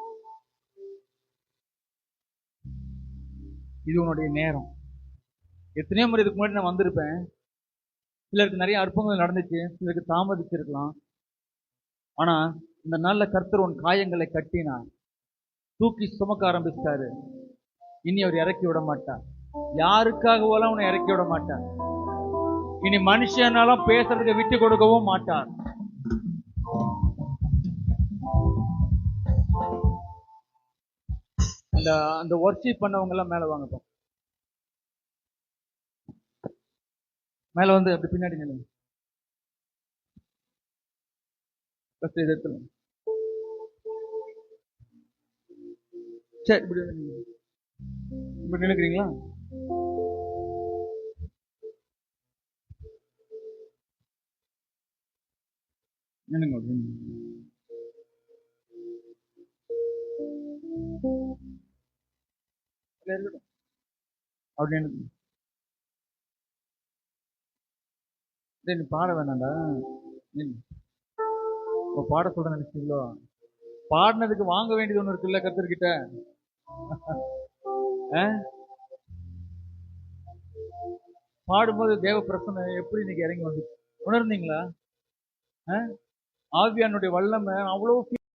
இது உன்னுடைய நேரம். எத்தனையோ முறை இதுக்கு முன்னாடி நான் வந்திருப்பேன். சிலருக்கு நிறைய அற்புதங்கள் நடந்துச்சு, சிலருக்கு தாமதிச்சிருக்கலாம். ஆனா இந்த நாள்ல கர்த்தர் உன் காயங்களை கட்டினார், தூக்கி சுமக்க ஆரம்பிச்சாரு. இனி அவர் இறக்கி விட மாட்டார். யாருக்காகவும் உன்னை இறக்கி விட மாட்டார். இனி மனுஷனாலும் பேசுறதுக்கு விட்டு கொடுக்கவும் மாட்டார். அந்த வொர்ஷிப் பண்ணவங்க எல்லாம் மேல வாங்க, மேல வந்து அப்படி பின்னாடி நில்லுங்க. சரி, இப்படி நினைக்கிறீங்களா? நினைங்க அப்படி நினைக்க. நீ பாட வேணாண்டா, பாட சொல்ற நினைச்சீங்களோ? பாடினதுக்கு வாங்க வேண்டியது ஒண்ணு இருக்குல்ல கர்த்தர்கிட்ட. பாடும்போது தேவ பிரசன்னை எப்படி இன்னைக்கு இறங்கி வந்து உணர்ந்தீங்களா? ஆவியானுடைய வல்லமை அவ்வளவு